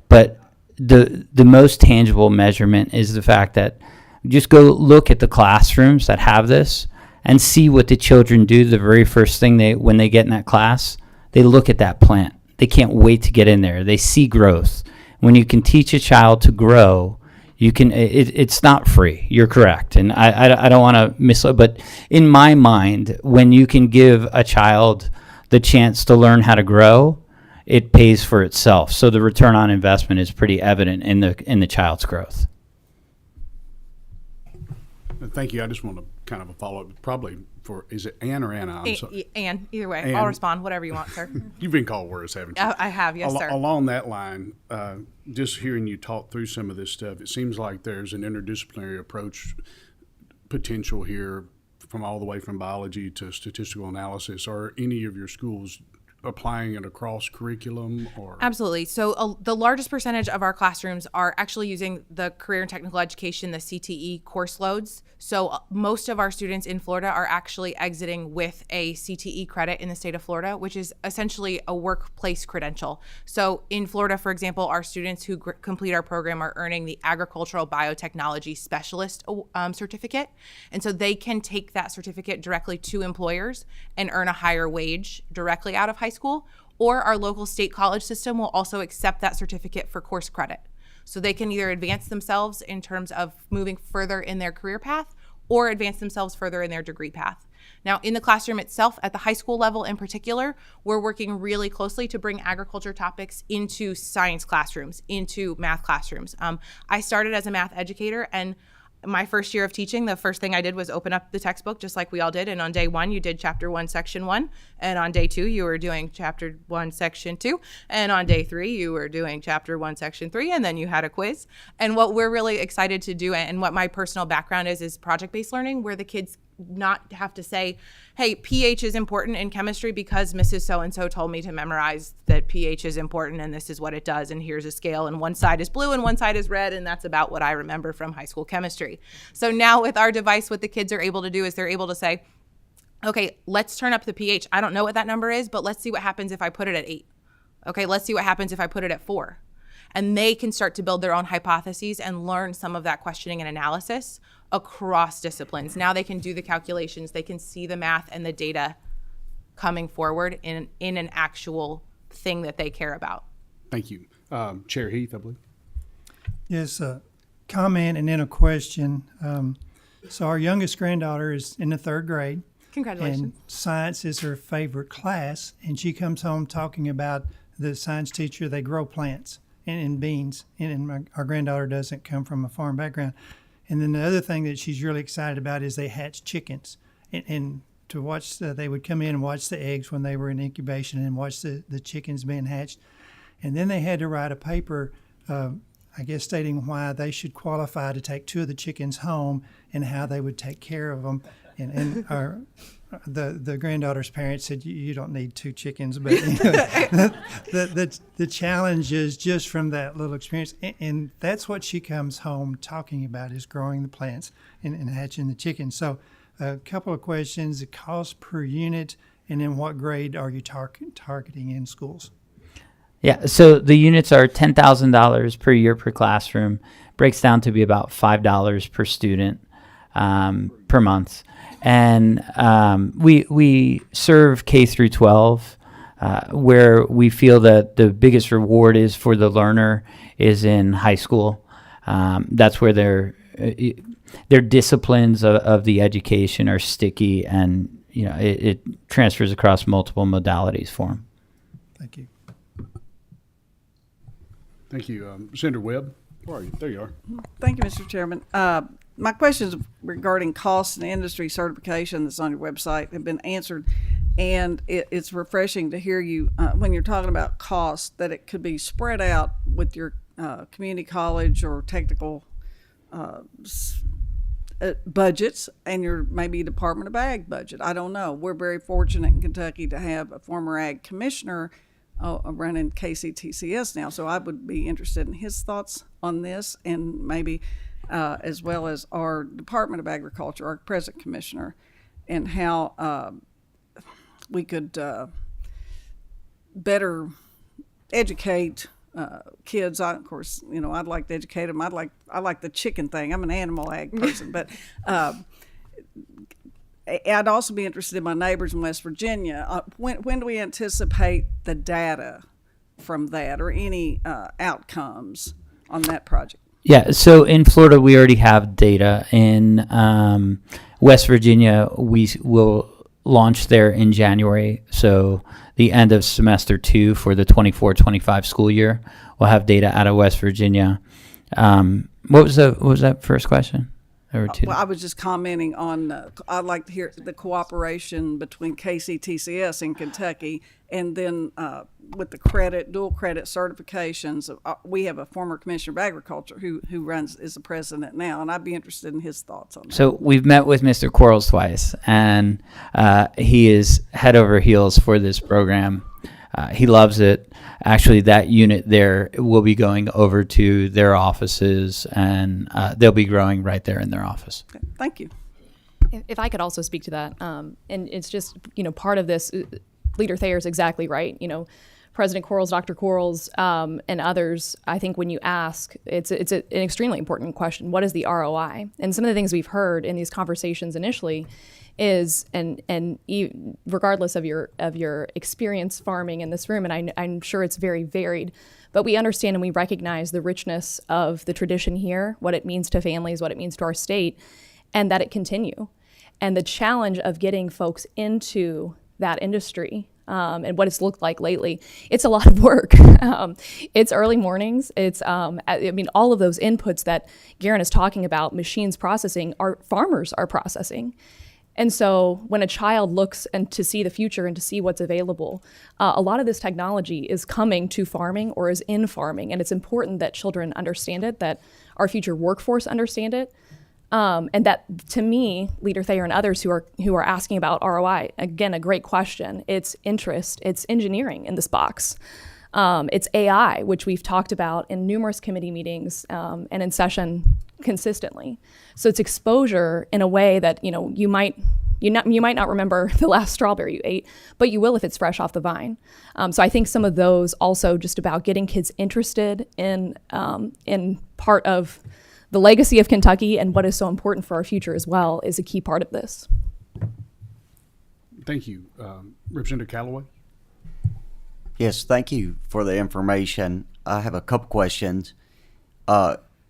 But the most tangible measurement is the fact that just go look at the classrooms that have this and see what the children do. The very first thing when they get in that class, they look at that plant. They can't wait to get in there. They see growth. When you can teach a child to grow, you can. It's not free. You're correct, and I don't want to mislead. But in my mind, when you can give a child the chance to learn how to grow, it pays for itself. So the return on investment is pretty evident in the child's growth. Thank you. I just want to kind of a follow-up, probably is it Ann or Anna? Ann, either way. Ann. I'll respond, whatever you want, sir. You've been called worse, haven't you? I have, yes, sir. Along that line, just hearing you talk through some of this stuff, it seems like there's an interdisciplinary approach potential here from all the way from biology to statistical analysis. Are any of your schools applying it across curriculum or? Absolutely. So the largest percentage of our classrooms are actually using the career and technical education, the CTE course loads. So most of our students in Florida are actually exiting with a CTE credit in the state of Florida, which is essentially a workplace credential. So in Florida, for example, our students who complete our program are earning the agricultural biotechnology specialist certificate. And so they can take that certificate directly to employers and earn a higher wage directly out of high school, or our local state college system will also accept that certificate for course credit. So they can either advance themselves in terms of moving further in their career path or advance themselves further in their degree path. Now, in the classroom itself, at the high school level in particular, we're working really closely to bring agriculture topics into science classrooms, into math classrooms. I started as a math educator, and my first year of teaching, the first thing I did was open up the textbook just like we all did. And on day 1, you did chapter 1, section 1. And on day 2, you were doing chapter 1, section 2. And on day 3, you were doing chapter 1, section 3. And then you had a quiz. And what we're really excited to do, and what my personal background is project-based learning, where the kids not have to say, hey, pH is important in chemistry because Mrs. So-and-so told me to memorize that pH is important and this is what it does and here's a scale and one side is blue and one side is red and that's about what I remember from high school chemistry. So now with our device, what the kids are able to do is they're able to say, okay, let's turn up the pH. I don't know what that number is, but let's see what happens if I put it at 8. Okay, let's see what happens if I put it at 4. And they can start to build their own hypotheses and learn some of that questioning and analysis across disciplines. Now they can do the calculations, they can see the math and the data coming forward in an actual thing that they care about. Thank you. Chair Heath, I believe. Yes, a comment and then a question. So our youngest granddaughter is in the 3rd grade. Congratulations. And science is her favorite class. And she comes home talking about the science teacher, they grow plants and beans. And our granddaughter doesn't come from a farm background. And then the other thing that she's really excited about is they hatch chickens. And to watch, they would come in and watch the eggs when they were in incubation and watch the chickens being hatched. And then they had to write a paper, I guess, stating why they should qualify to take 2 of the chickens home and how they would take care of them. and our the granddaughter's parents said you don't need 2 chickens, but anyway, the challenge is just from that little experience, and that's what she comes home talking about, is growing the plants and hatching the chickens. So a couple of questions: the cost per unit, and then what grade are you targeting in schools? Yeah, so the units are $10,000 per year per classroom. Breaks down to be about $5 per student per month. And we serve K through 12, where we feel that the biggest reward is for the learner is in high school. That's where their disciplines of the education are sticky, and it transfers across multiple modalities for them. Thank you. Thank you. Senator Webb, where are you? There you are. Thank you, Mr. Chairman. My questions regarding cost and industry certification that's on your website have been answered, and it's refreshing to hear you when you're talking about cost, that it could be spread out with your community college or technical budgets and your maybe Department of Ag budget. I don't know. We're very fortunate in Kentucky to have a former Ag commissioner running KCTCS now, so I would be interested in his thoughts on this, and maybe as well as our Department of Agriculture, our present commissioner, and how we could better educate kids. Of course, I'd like to educate them. I like the chicken thing. I'm an animal ag person, but I'd also be interested in my neighbors in West Virginia. When do we anticipate the data from that, or any outcomes on that project? Yeah, so in Florida, we already have data. In West Virginia, we will launch there in January. So the end of semester 2 for the 24-25 school year, we'll have data out of West Virginia. What was that first question? Well, I was just commenting on, I'd like to hear the cooperation between KCTCS in Kentucky, and then with the dual credit certifications. We have a former commissioner of agriculture who is the president now, and I'd be interested in his thoughts on that. So we've met with Mr. Quarles twice, and he is head over heels for this program. He loves it. Actually, that unit there will be going over to their offices, and they'll be growing right there in their office. Okay, thank you. If I could also speak to that, and it's just, part of this, Leader Thayer's exactly right. President Quarles, Dr. Quarles, and others, I think when you ask, it's an extremely important question. What is the ROI? And some of the things we've heard in these conversations initially is, and regardless of your experience farming in this room, and I'm sure it's very varied, but we understand and we recognize the richness of the tradition here, what it means to families, what it means to our state, and that it continue. And the challenge of getting folks into that industry, and what it's looked like lately, it's a lot of work. It's early mornings. It's, all of those inputs that Garen is talking about, machines processing, our farmers are processing. And so when a child looks and to see the future and to see what's available, a lot of this technology is coming to farming or is in farming. And it's important that children understand it, that our future workforce understand it. And that, to me, Leader Thayer and others who are asking about ROI, again, a great question. It's interest, it's engineering in this box. It's AI, which we've talked about in numerous committee meetings and in session consistently. So it's exposure in a way that you might not remember the last strawberry you ate, but you will if it's fresh off the vine. So I think some of those also just about getting kids interested in part of the legacy of Kentucky and what is so important for our future as well is a key part of this. Thank you. Representative Callaway? Yes, thank you for the information. I have a couple questions.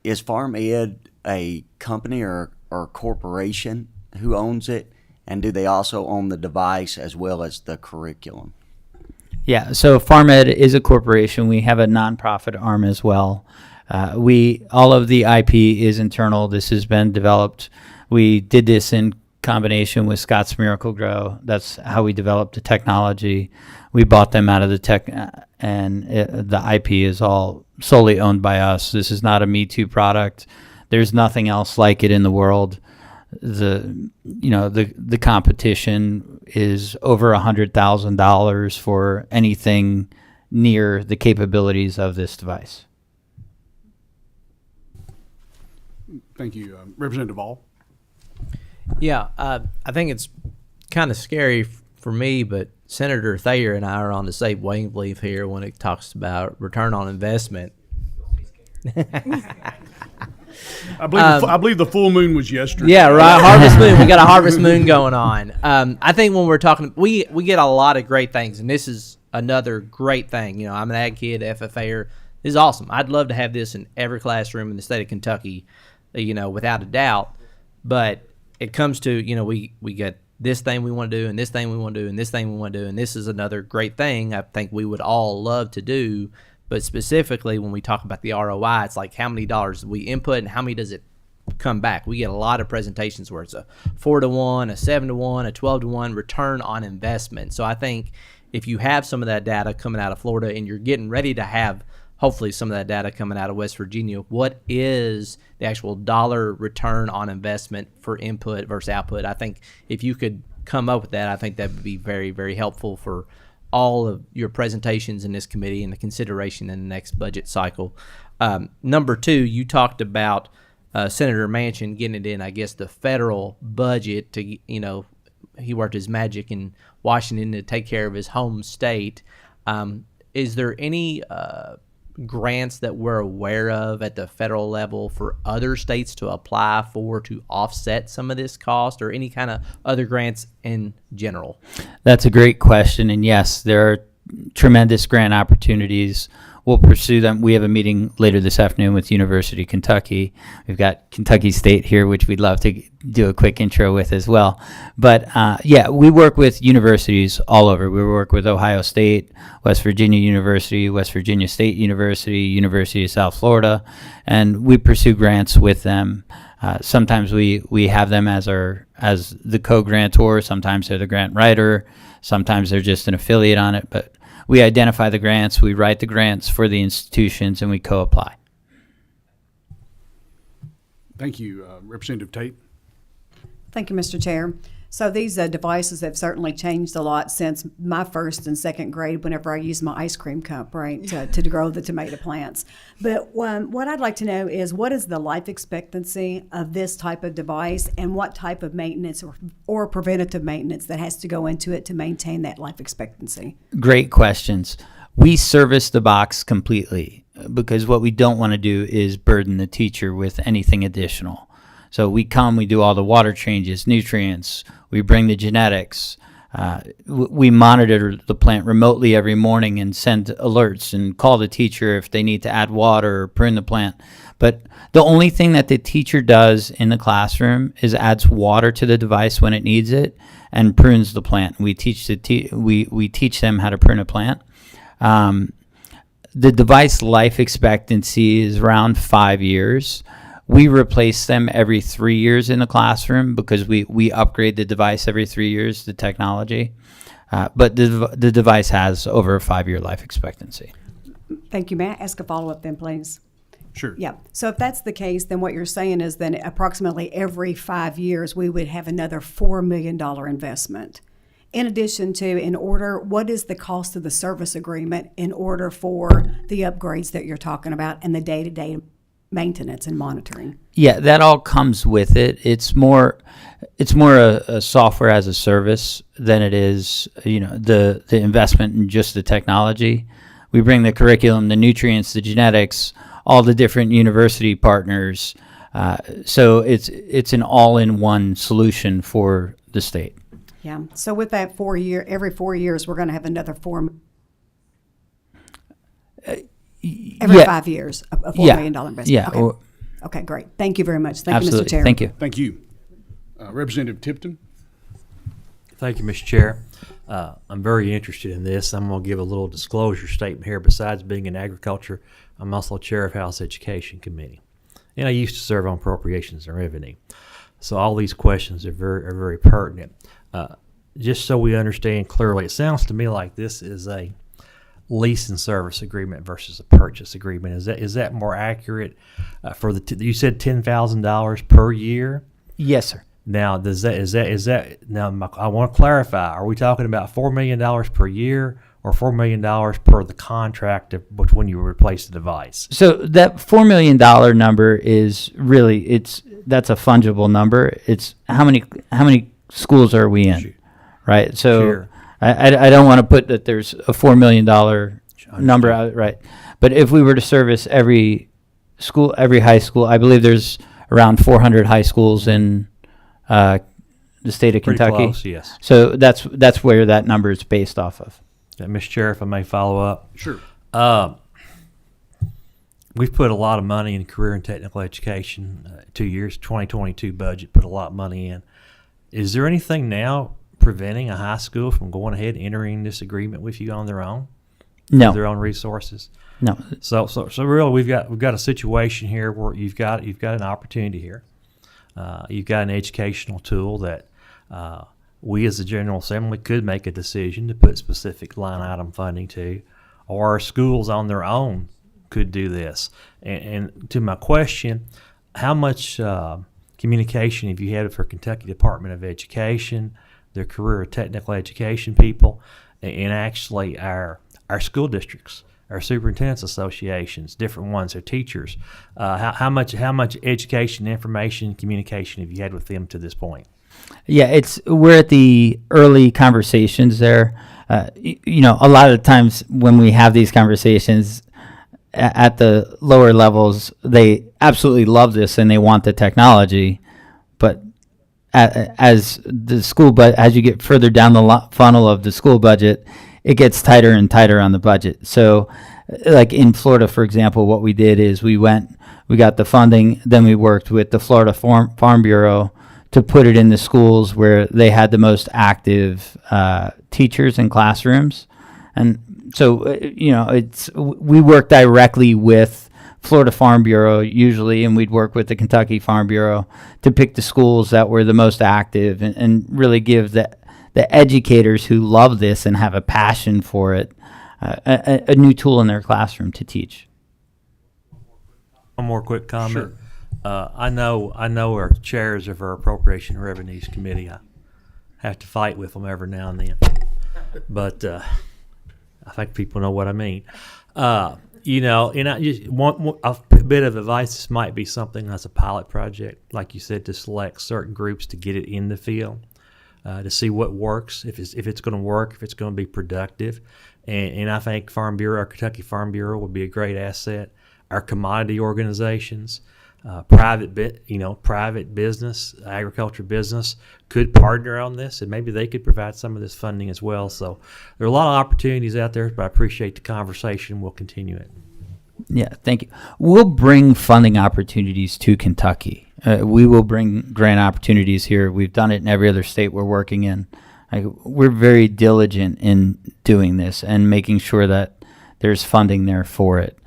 Is Farm Ed a company or a corporation? Who owns it? And do they also own the device as well as the curriculum? Yeah, so Farm Ed is a corporation. We have a nonprofit arm as well. All of the IP is internal. This has been developed. We did this in combination with Scott's Miracle-Gro. That's how we developed the technology. We bought them out of the tech, and the IP is all solely owned by us. This is not a Me Too product. There's nothing else like it in the world. the competition is over $100,000 for anything near the capabilities of this device. Thank you. Representative All. Yeah, I think it's kind of scary for me, but Senator Thayer and I are on the same wavelength here when it talks about return on investment. I believe the full moon was yesterday. Yeah, right. Harvest moon. We got a harvest moon going on. I think when we're talking, we get a lot of great things, and this is another great thing. You know, I'm an ag kid, FFA'er. This is awesome. I'd love to have this in every classroom in the state of Kentucky, without a doubt. But it comes to, we get this thing we want to do, and this thing we want to do, and this thing we want to do, and this is another great thing I think we would all love to do. But specifically, when we talk about the ROI, it's like how many dollars we input and how many does it come back. We get a lot of presentations where it's a 4-to-1, a 7-to-1, a 12-to-1 return on investment. So I think if you have some of that data coming out of Florida and you're getting ready to have hopefully some of that data coming out of West Virginia, what is the actual dollar return on investment for input versus output? I think if you could come up with that, I think that would be very, very helpful for all of your presentations in this committee and the consideration in the next budget cycle. Number two, you talked about Senator Manchin getting it in, I guess, the federal budget to, he worked his magic in Washington to take care of his home state. Is there any grants that we're aware of at the federal level for other states to apply for to offset some of this cost, or any kind of other grants in general? That's a great question, and yes, there are tremendous grant opportunities. We'll pursue them. We have a meeting later this afternoon with University of Kentucky. We've got Kentucky State here, which we'd love to do a quick intro with as well. But we work with universities all over. We work with Ohio State, West Virginia University, West Virginia State University, University of South Florida, and we pursue grants with them. Sometimes we have them as the co-grantor. Sometimes they're the grant writer. Sometimes they're just an affiliate on it, but we identify the grants, we write the grants for the institutions, and we co-apply. Thank you. Representative Tate. Thank you, Mr. Chair. So these devices have certainly changed a lot since my first and second grade, whenever I used my ice cream cup, right, to grow the tomato plants. But what I'd like to know is, what is the life expectancy of this type of device, and what type of maintenance or preventative maintenance that has to go into it to maintain that life expectancy? Great questions. We service the box completely, because what we don't want to do is burden the teacher with anything additional. So we do all the water changes, nutrients, we bring the genetics, we monitor the plant remotely every morning and send alerts and call the teacher if they need to add water or prune the plant. But the only thing that the teacher does in the classroom is adds water to the device when it needs it and prunes the plant. We teach we teach them how to prune a plant. The device life expectancy is around 5 years. We replace them every 3 years in the classroom because we upgrade the device every 3 years, the technology. But the device has over a 5-year life expectancy. Thank you. May I ask a follow-up then, please? Sure. Yeah. So if that's the case, then what you're saying is then approximately every 5 years we would have another $4 million investment. In addition to, what is the cost of the service agreement in order for the upgrades that you're talking about and the day-to-day maintenance and monitoring? Yeah, that all comes with it. It's more a software as a service than it is, the investment in just the technology. We bring the curriculum, the nutrients, the genetics, all the different university partners. So it's an all-in-one solution for the state. Yeah. So with that every 4 years, we're going to have another every 5 years, a $4 million investment. Yeah. Okay. Okay, great. Thank you very much. Thank Absolutely. you, Mr. Chair. Thank you. Thank you. Representative Tipton. Thank you, Mr. Chair. I'm very interested in this. I'm going to give a little disclosure statement here. Besides being in agriculture, I'm also chair of House Education Committee, and I used to serve on Appropriations and Revenue. So all these questions are very pertinent. Just so we understand clearly, it sounds to me like this is a lease and service agreement versus a purchase agreement. Is that more accurate? You said $10,000 per year? Yes, sir. Now, is that now? I want to clarify. Are we talking about $4 million per year or $4 million per the contract when you replace the device? So that $4 million number is really that's a fungible number. It's how many schools are we in, right? So Sure. I don't want to put that there's a $4 million number out, right? But if we were to service every school, every high school, I believe there's around 400 high schools in the state of Pretty Kentucky. close, yes. So that's where that number is based off of. Mr. Chair, if I may follow up. Sure. We've put a lot of money in career and technical education. 2 years, 2022 budget, put a lot of money in. Is there anything now preventing a high school from going ahead and entering this agreement with you on their own? No. With their own resources? No. So really, we've got a situation here where you've got an opportunity here. You've got an educational tool that we as the General Assembly could make a decision to put specific line item funding to, or our schools on their own could do this. And to my question, how much communication have you had for Kentucky Department of Education, their career or technical education people, and actually our school districts, our superintendents associations, different ones, their teachers? How much education, information, communication have you had with them to this point? Yeah, we're at the early conversations there. A lot of times when we have these conversations at the lower levels, they absolutely love this and they want the technology, but as you get further down the funnel of the school budget, it gets tighter and tighter on the budget. So, like in Florida, for example, what we did is we got the funding, then we worked with the Florida Farm Bureau to put it in the schools where they had the most active teachers and classrooms. And so, we work directly with Florida Farm Bureau usually, and we'd work with the Kentucky Farm Bureau to pick the schools that were the most active and really give the educators who love this and have a passion for it a new tool in their classroom to teach. One more quick comment. Sure. I know our chairs of our Appropriation Revenues Committee. I have to fight with them every now and then, but I think people know what I mean. And I just want a bit of advice. This might be something that's a pilot project, like you said, to select certain groups to get it in the field, to see what works, if it's going to work, if it's going to be productive. And I think our Kentucky Farm Bureau would be a great asset. Our commodity organizations, private business, agriculture business could partner on this, and maybe they could provide some of this funding as well. So there are a lot of opportunities out there, but I appreciate the conversation. We'll continue it. Yeah, thank you. We'll bring funding opportunities to Kentucky. We will bring grant opportunities here. We've done it in every other state we're working in. We're very diligent in doing this and making sure that there's funding there for it.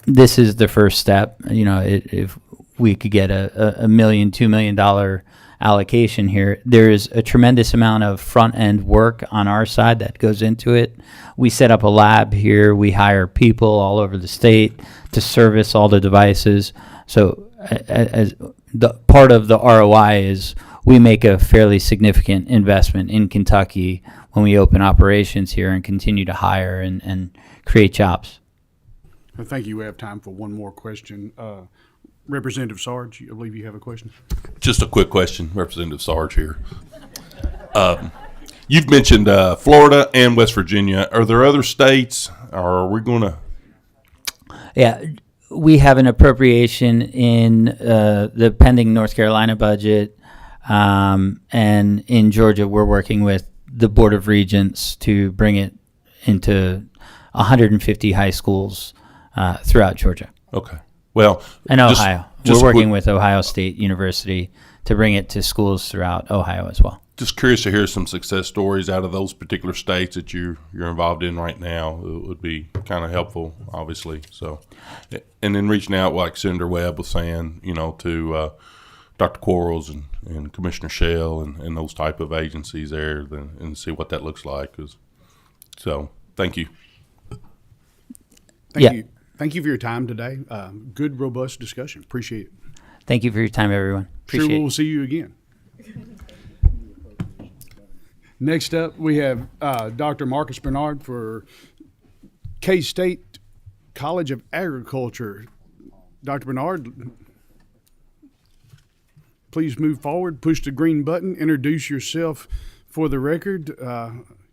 This is the first step. If we could get a $1 million, $2 million allocation here, there is a tremendous amount of front end work on our side that goes into it. We set up a lab here. We hire people all over the state to service all the devices. So as the part of the ROI is we make a fairly significant investment in Kentucky when we open operations here and continue to hire and create jobs. Thank you. We have time for one more question. Representative Sarge, I believe you have a question. Just a quick question, Representative Sarge here. You've mentioned Florida and West Virginia. Are there other states, or are we going to? Yeah, we have an appropriation in the pending North Carolina budget, and in Georgia, we're working with the Board of Regents to bring it into 150 high schools throughout Georgia. Okay. Well, and Ohio. We're working with Ohio State University to bring it to schools throughout Ohio as well. Just curious to hear some success stories out of those particular states that you're involved in right now. It would be kind of helpful, obviously. So, and then reaching out, like Senator Webb was saying, to Dr. Quarles and Commissioner Shell and those type of agencies there, and see what that looks like. So, thank you. Thank you. Thank you for your time today. Good, robust discussion. Appreciate it. Thank you for your time, everyone. Appreciate Sure, it. we'll see you again. Next up, we have Dr. Marcus Bernard for K-State College of Agriculture. Dr. Bernard, please move forward, push the green button, introduce yourself for the record.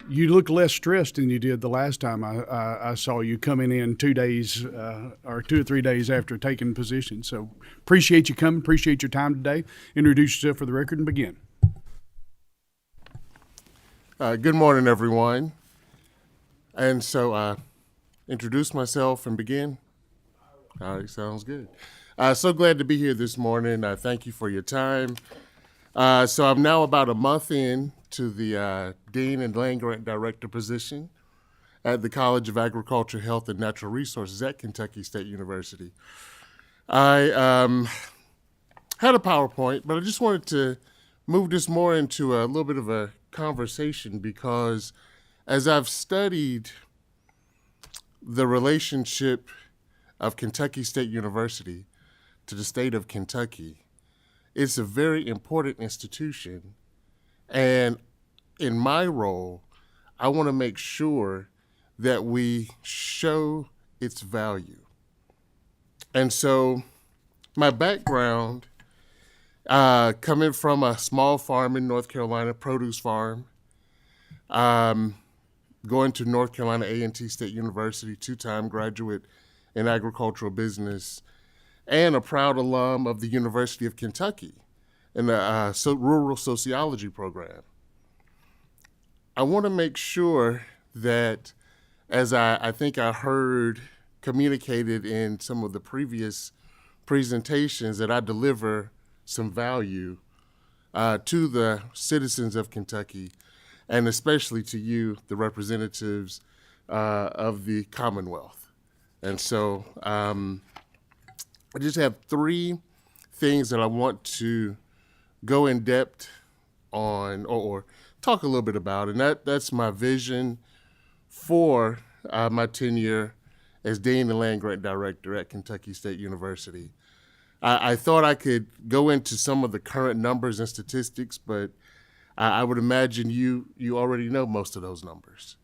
You look less stressed than you did the last time I saw you coming in 2 days or 2 or 3 days after taking position. So appreciate you coming, appreciate your time today. Introduce yourself for the record and begin. Good morning, everyone. And so, introduce myself and begin. All right, sounds good. So glad to be here this morning. Thank you for your time. So I'm now about a month in to the Dean and Land Grant Director position at the College of Agriculture, Health, and Natural Resources at Kentucky State University. I had a PowerPoint, but I just wanted to move this more into a little bit of a conversation because as I've studied the relationship of Kentucky State University to the state of Kentucky, it's a very important institution. And in my role, I want to make sure that we show its value. And so my background, coming from a small farm in North Carolina, produce farm, going to North Carolina A&T State University, 2-time graduate in agricultural business, and a proud alum of the University of Kentucky in the rural sociology program. I want to make sure that, as I think I heard communicated in some of the previous presentations, that I deliver some value to the citizens of Kentucky, and especially to you, the representatives of the Commonwealth. And so I just have 3 things that I want to go in depth on or talk a little bit about, and that's my vision for my tenure as Dean and Land Grant Director at Kentucky State University. I thought I could go into some of the current numbers and statistics, but I would imagine you already know most of those numbers.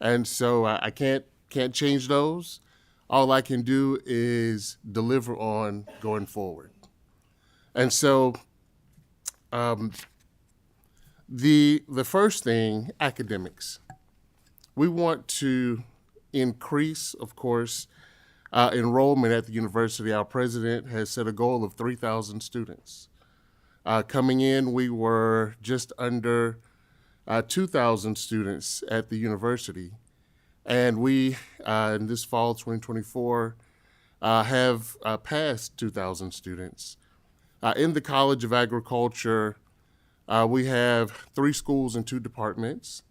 And so I can't change those. All I can do is deliver on going forward. And so the first thing, academics. We want to increase, of course, enrollment at the university. Our president has set a goal of 3,000 students. Coming in, we were just under 2,000 students at the university. And we, in this fall 2024, have passed 2,000 students. In the College of Agriculture, we have 3 schools and 2 departments.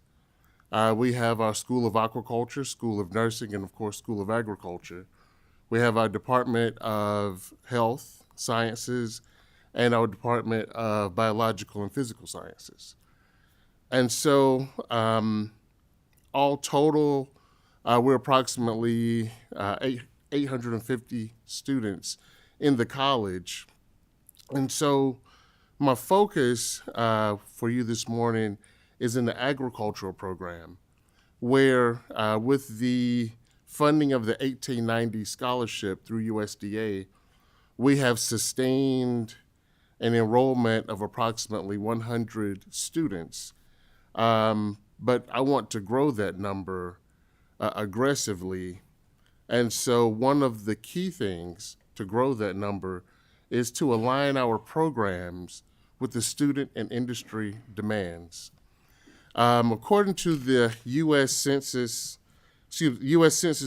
We have our School of Aquaculture, School of Nursing, and of course, School of Agriculture. We have our Department of Health Sciences and our Department of Biological and Physical Sciences. And so all total, we're approximately 850 students in the college. And so my focus for you this morning is in the agricultural program, where with the funding of the 1890 scholarship through USDA, we have sustained an enrollment of approximately 100 students. But I want to grow that number aggressively. And so one of the key things to grow that number is to align our programs with the student and industry demands. According to the U.S. Census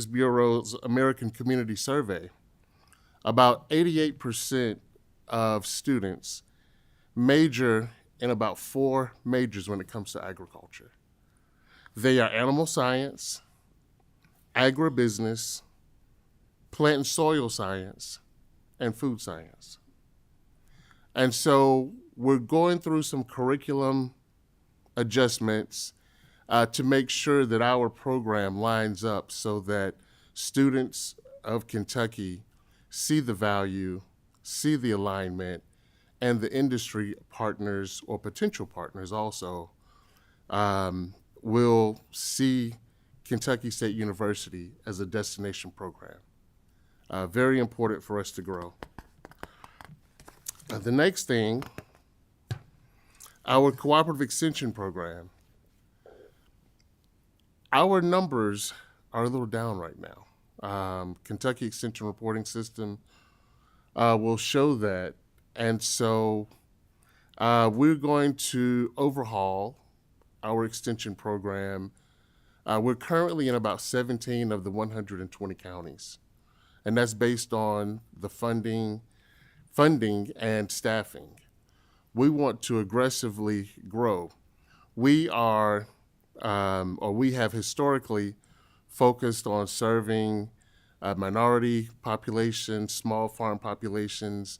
Bureau's American Community Survey, about 88% of students major in about 4 majors when it comes to agriculture. They are animal science, agribusiness, plant and soil science, and food science. And so we're going through some curriculum adjustments to make sure that our program lines up so that students of Kentucky see the value, see the alignment, and the industry partners or potential partners also will see Kentucky State University as a destination program. Very important for us to grow. The next thing, our cooperative extension program. Our numbers are a little down right now. Kentucky Extension Reporting System will show that. And so we're going to overhaul our extension program. We're currently in about 17 of the 120 counties. And that's based on the funding and staffing. We want to aggressively grow. We are, or we have historically focused on serving minority populations, small farm populations,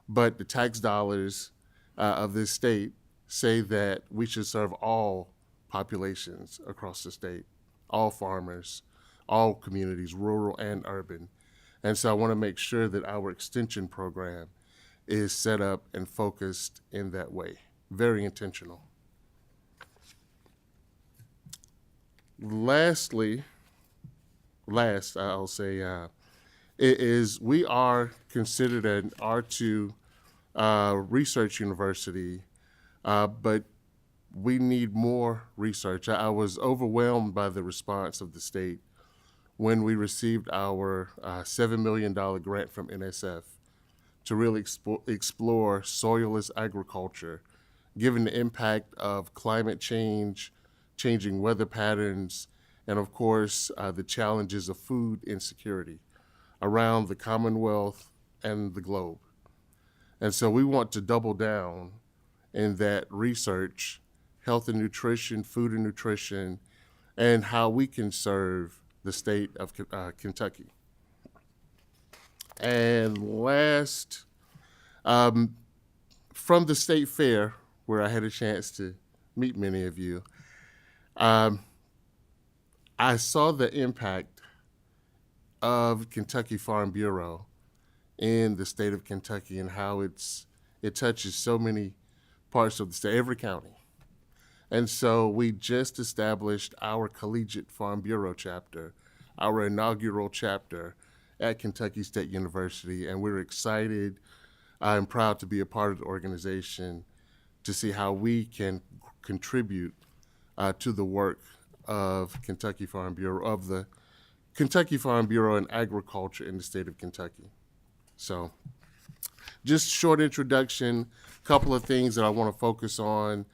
but the tax dollars of this state say that we should serve all populations across the state, all farmers, all communities, rural and urban. And so I want to make sure that our extension program is set up and focused in that way. Very intentional. Last, I'll say, we are considered an R2 research university, but we need more research. I was overwhelmed by the response of the state when we received our $7 million grant from NSF to really explore soilless agriculture, given the impact of climate change, changing weather patterns, and of course, the challenges of food insecurity around the Commonwealth and the globe. And so we want to double down in that research, health and nutrition, food and nutrition, and how we can serve the state of Kentucky. And last, from the state fair, where I had a chance to meet many of you, I saw the impact of Kentucky Farm Bureau in the state of Kentucky and how it touches so many parts of the state, every county. And so we just established our Collegiate Farm Bureau chapter, our inaugural chapter at Kentucky State University, and we're excited and proud to be a part of the organization to see how we can contribute to the work of Kentucky Farm Bureau, of the Kentucky Farm Bureau and agriculture in the state of Kentucky. So just short introduction, couple of things that I want to focus on.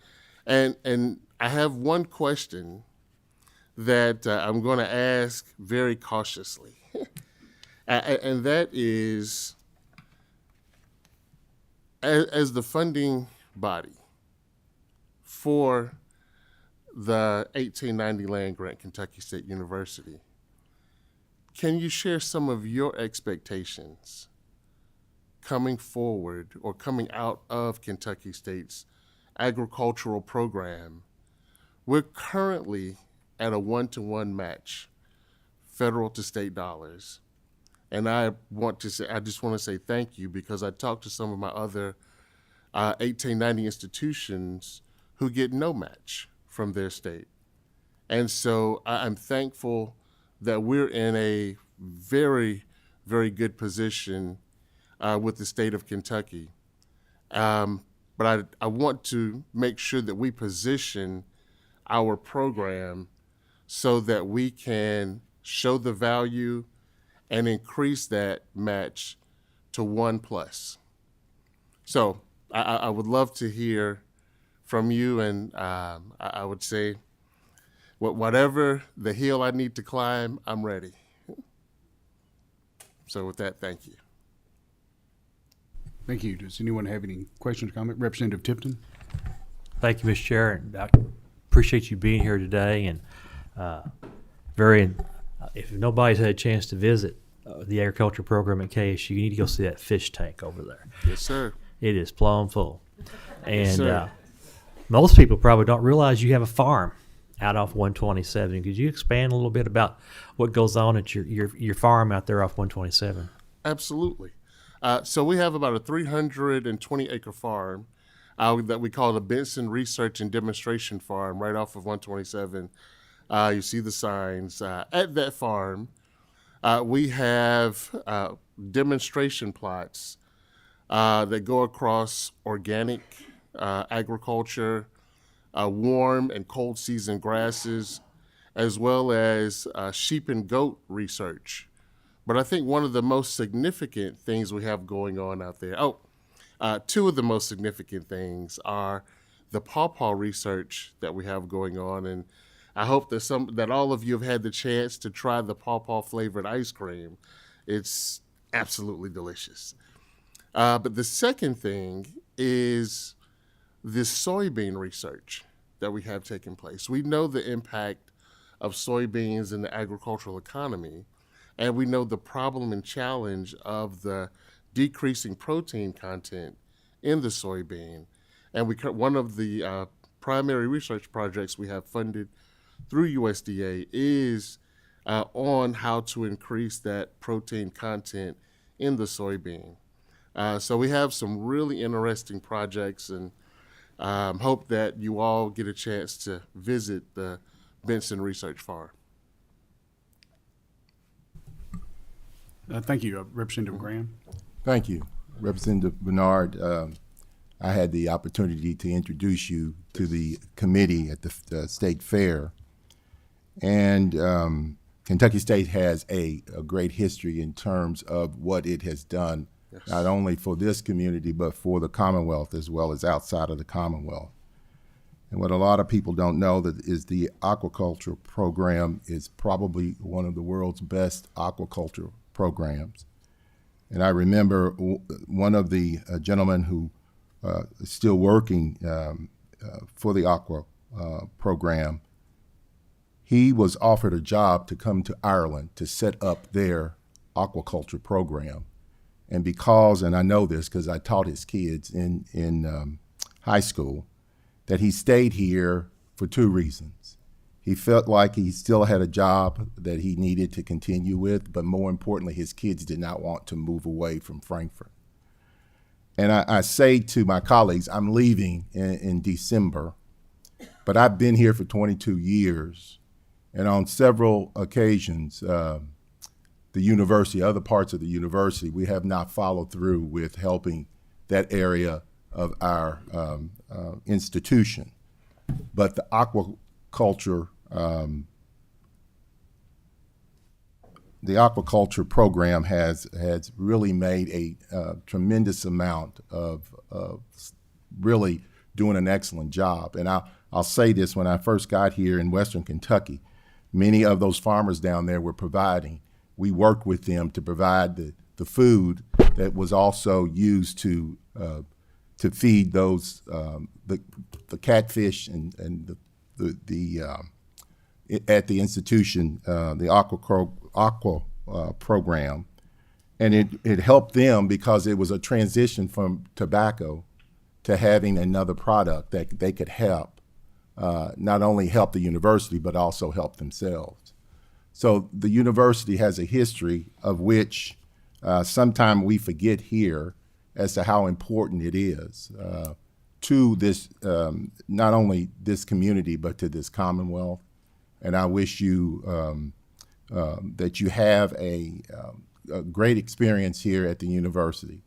And I have one question that I'm going to ask very cautiously. And that is, as the funding body for the 1890 land grant, Kentucky State University, can you share some of your expectations coming forward or coming out of Kentucky State's agricultural program? We're currently at a 1-to-1 match, federal to state dollars. And I just want to say thank you, because I talked to some of my other 1890 institutions who get no match from their state. And so I'm thankful that we're in a very, very good position with the state of Kentucky. But I want to make sure that we position our program so that we can show the value and increase that match to 1+. So I would love to hear from you, and I would say, whatever the hill I need to climb, I'm ready. So with that, thank you. Thank you. Does anyone have any questions or comment? Representative Tipton? Thank you, Mr. Chair. I appreciate you being here today, and if nobody's had a chance to visit the agriculture program at KSU, you need to go see that fish tank over there. Yes, sir. It is plumb full. And Yes, sir. most people probably don't realize you have a farm out off 127. Could you expand a little bit about what goes on at your farm out there off 127? Absolutely. So we have about a 320-acre farm that we call the Benson Research and Demonstration Farm right off of 127. You see the signs. At that farm, we have demonstration plots that go across organic agriculture, warm and cold season grasses, as well as sheep and goat research. But I think one of the most significant things we have going on out there, two of the most significant things are the pawpaw research that we have going on. And I hope that all of you have had the chance to try the pawpaw flavored ice cream. It's absolutely delicious. But the second thing is this soybean research that we have taking place. We know the impact of soybeans in the agricultural economy, and we know the problem and challenge of the decreasing protein content in the soybean. And one of the primary research projects we have funded through USDA is on how to increase that protein content in the soybean. So we have some really interesting projects, and hope that you all get a chance to visit the Benson Research Farm. Thank you, Representative Graham. Thank you, Representative Bernard. I had the opportunity to introduce you to the committee at the State Fair. And Kentucky State has a great history in terms of what it has done, not only for this community, but for the Commonwealth as well as outside of the Commonwealth. And what a lot of people don't know is the aquaculture program is probably one of the world's best aquaculture programs. And I remember one of the gentlemen who is still working for the aqua program. He was offered a job to come to Ireland to set up their aquaculture program. And because, and I know this because I taught his kids in high school, that he stayed here for two reasons. He felt like he still had a job that he needed to continue with, but more importantly, his kids did not want to move away from Frankfurt. And I say to my colleagues, I'm leaving in December, but I've been here for 22 years. And on several occasions, the university, other parts of the university, we have not followed through with helping that area of our institution. But the aquaculture program has really made a tremendous amount of really doing an excellent job. And I'll say this, when I first got here in Western Kentucky, many of those farmers down there were providing. We worked with them to provide the food that was also used to feed those the catfish and at the institution, the aqua program, and it helped them because it was a transition from tobacco to having another product that they could help. Not only help the university, but also help themselves. So the university has a history of which sometimes we forget here as to how important it is to this, not only this community, but to this Commonwealth. And I wish you that you have a great experience here at the university,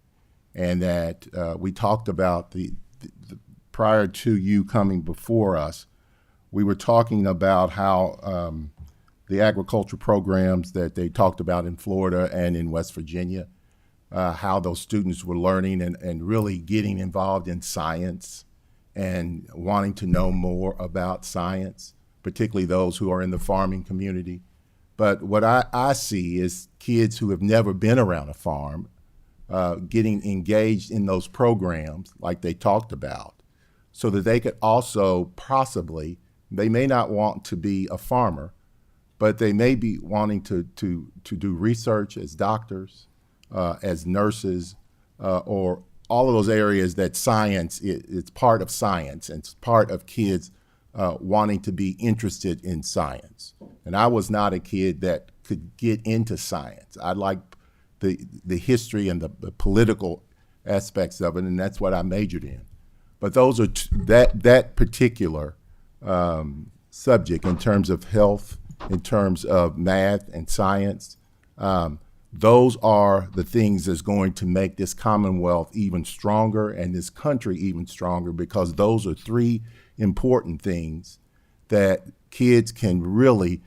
and that we talked about the prior to you coming before us, we were talking about how the agriculture programs that they talked about in Florida and in West Virginia, how those students were learning and really getting involved in science and wanting to know more about science, particularly those who are in the farming community. But what I see is kids who have never been around a farm getting engaged in those programs like they talked about, so that they could also possibly, they may not want to be a farmer, but they may be wanting to do research as doctors, as nurses, or all of those areas that science, it's part of science, and it's part of kids wanting to be interested in science. And I was not a kid that could get into science. I like the history and the political aspects of it, and that's what I majored in. But those are that particular subject in terms of health, in terms of math and science, those are the things that's going to make this Commonwealth even stronger and this country even stronger, because those are three important things that kids can really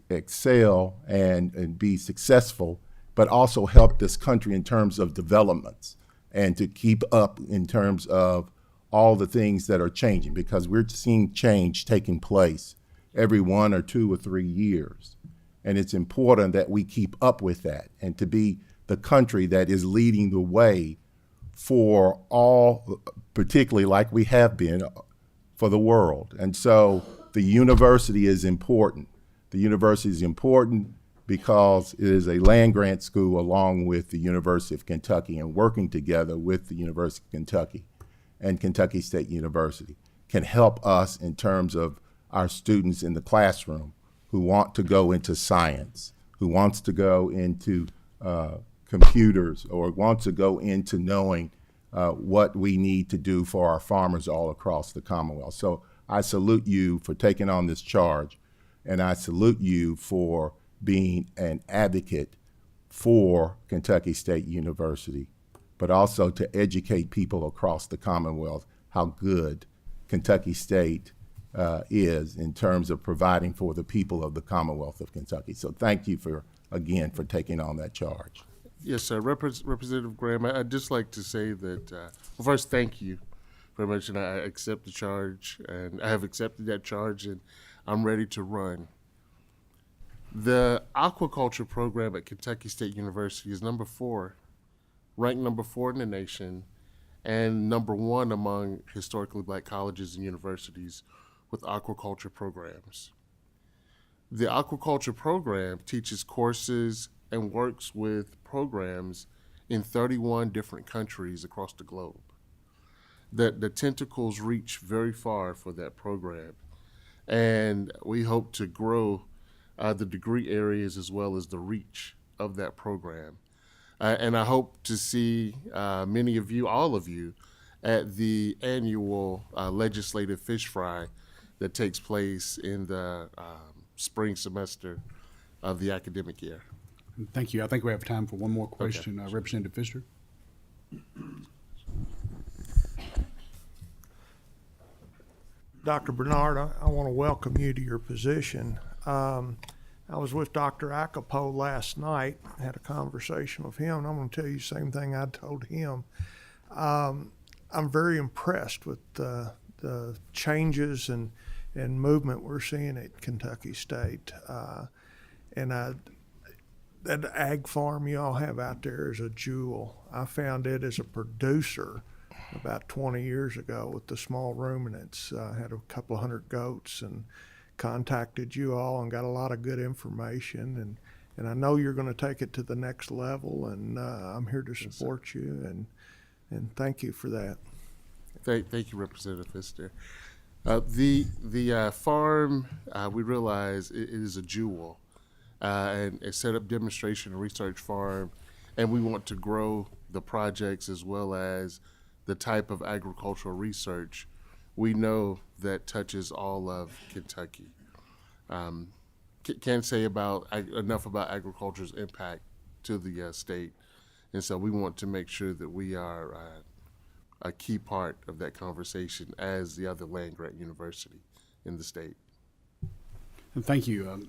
excel and be successful, but also help this country in terms of developments and to keep up in terms of all the things that are changing, because we're seeing change taking place every 1 or 2 or 3 years. And it's important that we keep up with that and to be the country that is leading the way for all, particularly like we have been, for the world. And so the university is important. The university is important because it is a land-grant school along with the University of Kentucky, and working together with the University of Kentucky and Kentucky State University can help us in terms of our students in the classroom who want to go into science, who wants to go into computers, or wants to go into knowing what we need to do for our farmers all across the Commonwealth. So I salute you for taking on this charge, and I salute you for being an advocate for Kentucky State University, but also to educate people across the Commonwealth how good Kentucky State is in terms of providing for the people of the Commonwealth of Kentucky. So thank you again for taking on that charge. Yes, sir. Representative Graham, I'd just like to say that, well, first, thank you very much, and I accept the charge, and I have accepted that charge, and I'm ready to run. The aquaculture program at Kentucky State University is number 4, ranked number 4 in the nation, and number 1 among historically black colleges and universities with aquaculture programs. The aquaculture program teaches courses and works with programs in 31 different countries across the globe. The tentacles reach very far for that program, and we hope to grow the degree areas as well as the reach of that program. And I hope to see many of you, all of you, at the annual legislative fish fry that takes place in the spring semester of the academic year. Thank you. I think we have time for one more question. Okay. Representative Pfister. Dr. Bernard, I want to welcome you to your position. I was with Dr. Akapo last night, had a conversation with him, and I'm going to tell you the same thing I told him. I'm very impressed with the changes and movement we're seeing at Kentucky State. And that ag farm you all have out there is a jewel. I found it as a producer about 20 years ago with the small ruminants. Had a couple of hundred goats and contacted you all and got a lot of good information. And I know you're going to take it to the next level, and I'm here to support you, and thank you for that. Thank you, Representative Pfister. The farm, we realize it is a jewel, and a set up demonstration and research farm, and we want to grow the projects as well as the type of agricultural research we know that touches all of Kentucky. Can't say enough about agriculture's impact to the state, and so we want to make sure that we are a key part of that conversation as the other land-grant university in the state. And thank you.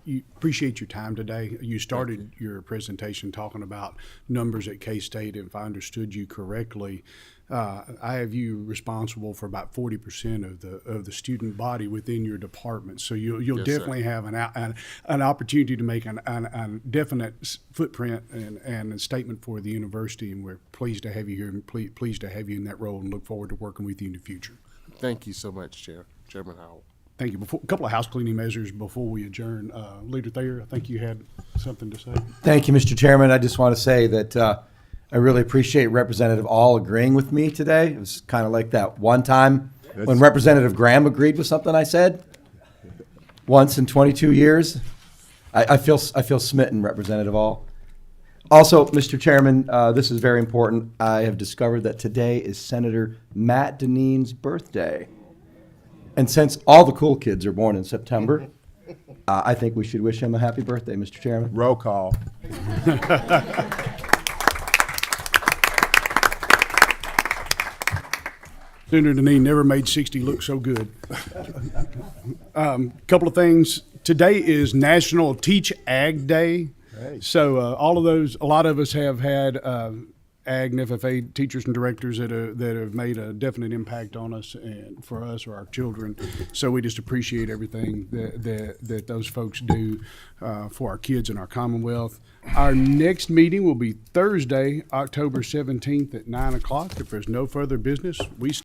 You appreciate your time today. You started your presentation talking about numbers at K-State. If I understood you correctly, I have you responsible for about 40% of the student body within your department. So you'll Yes, definitely sir. have an opportunity to make a definite footprint and a statement for the university. And we're pleased to have you here, and pleased to have you in that role, and look forward to working with you in the future. Thank you so much, Chairman Howell. Thank you. A couple of house cleaning measures before we adjourn. Leader Thayer, I think you had something to say. Thank you, Mr. Chairman. I just want to say that I really appreciate Representative All agreeing with me today. It was kind of like that one time when Representative Graham agreed with something I said once in 22 years. I feel smitten, Representative All. Also, Mr. Chairman, this is very important. I have discovered that today is Senator Matt Dineen's birthday. And since all the cool kids are born in September, I think we should wish him a happy birthday, Mr. Chairman. Roll call. Senator Deneen never made 60 look so good. Couple of things. Today is National Teach Ag Day. Right. So a lot of us have had ag and FFA teachers and directors that have made a definite impact on us and for us or our children. So we just appreciate everything that those folks do for our kids and our Commonwealth. Our next meeting will be Thursday, October 17th at 9 o'clock. If there's no further business, we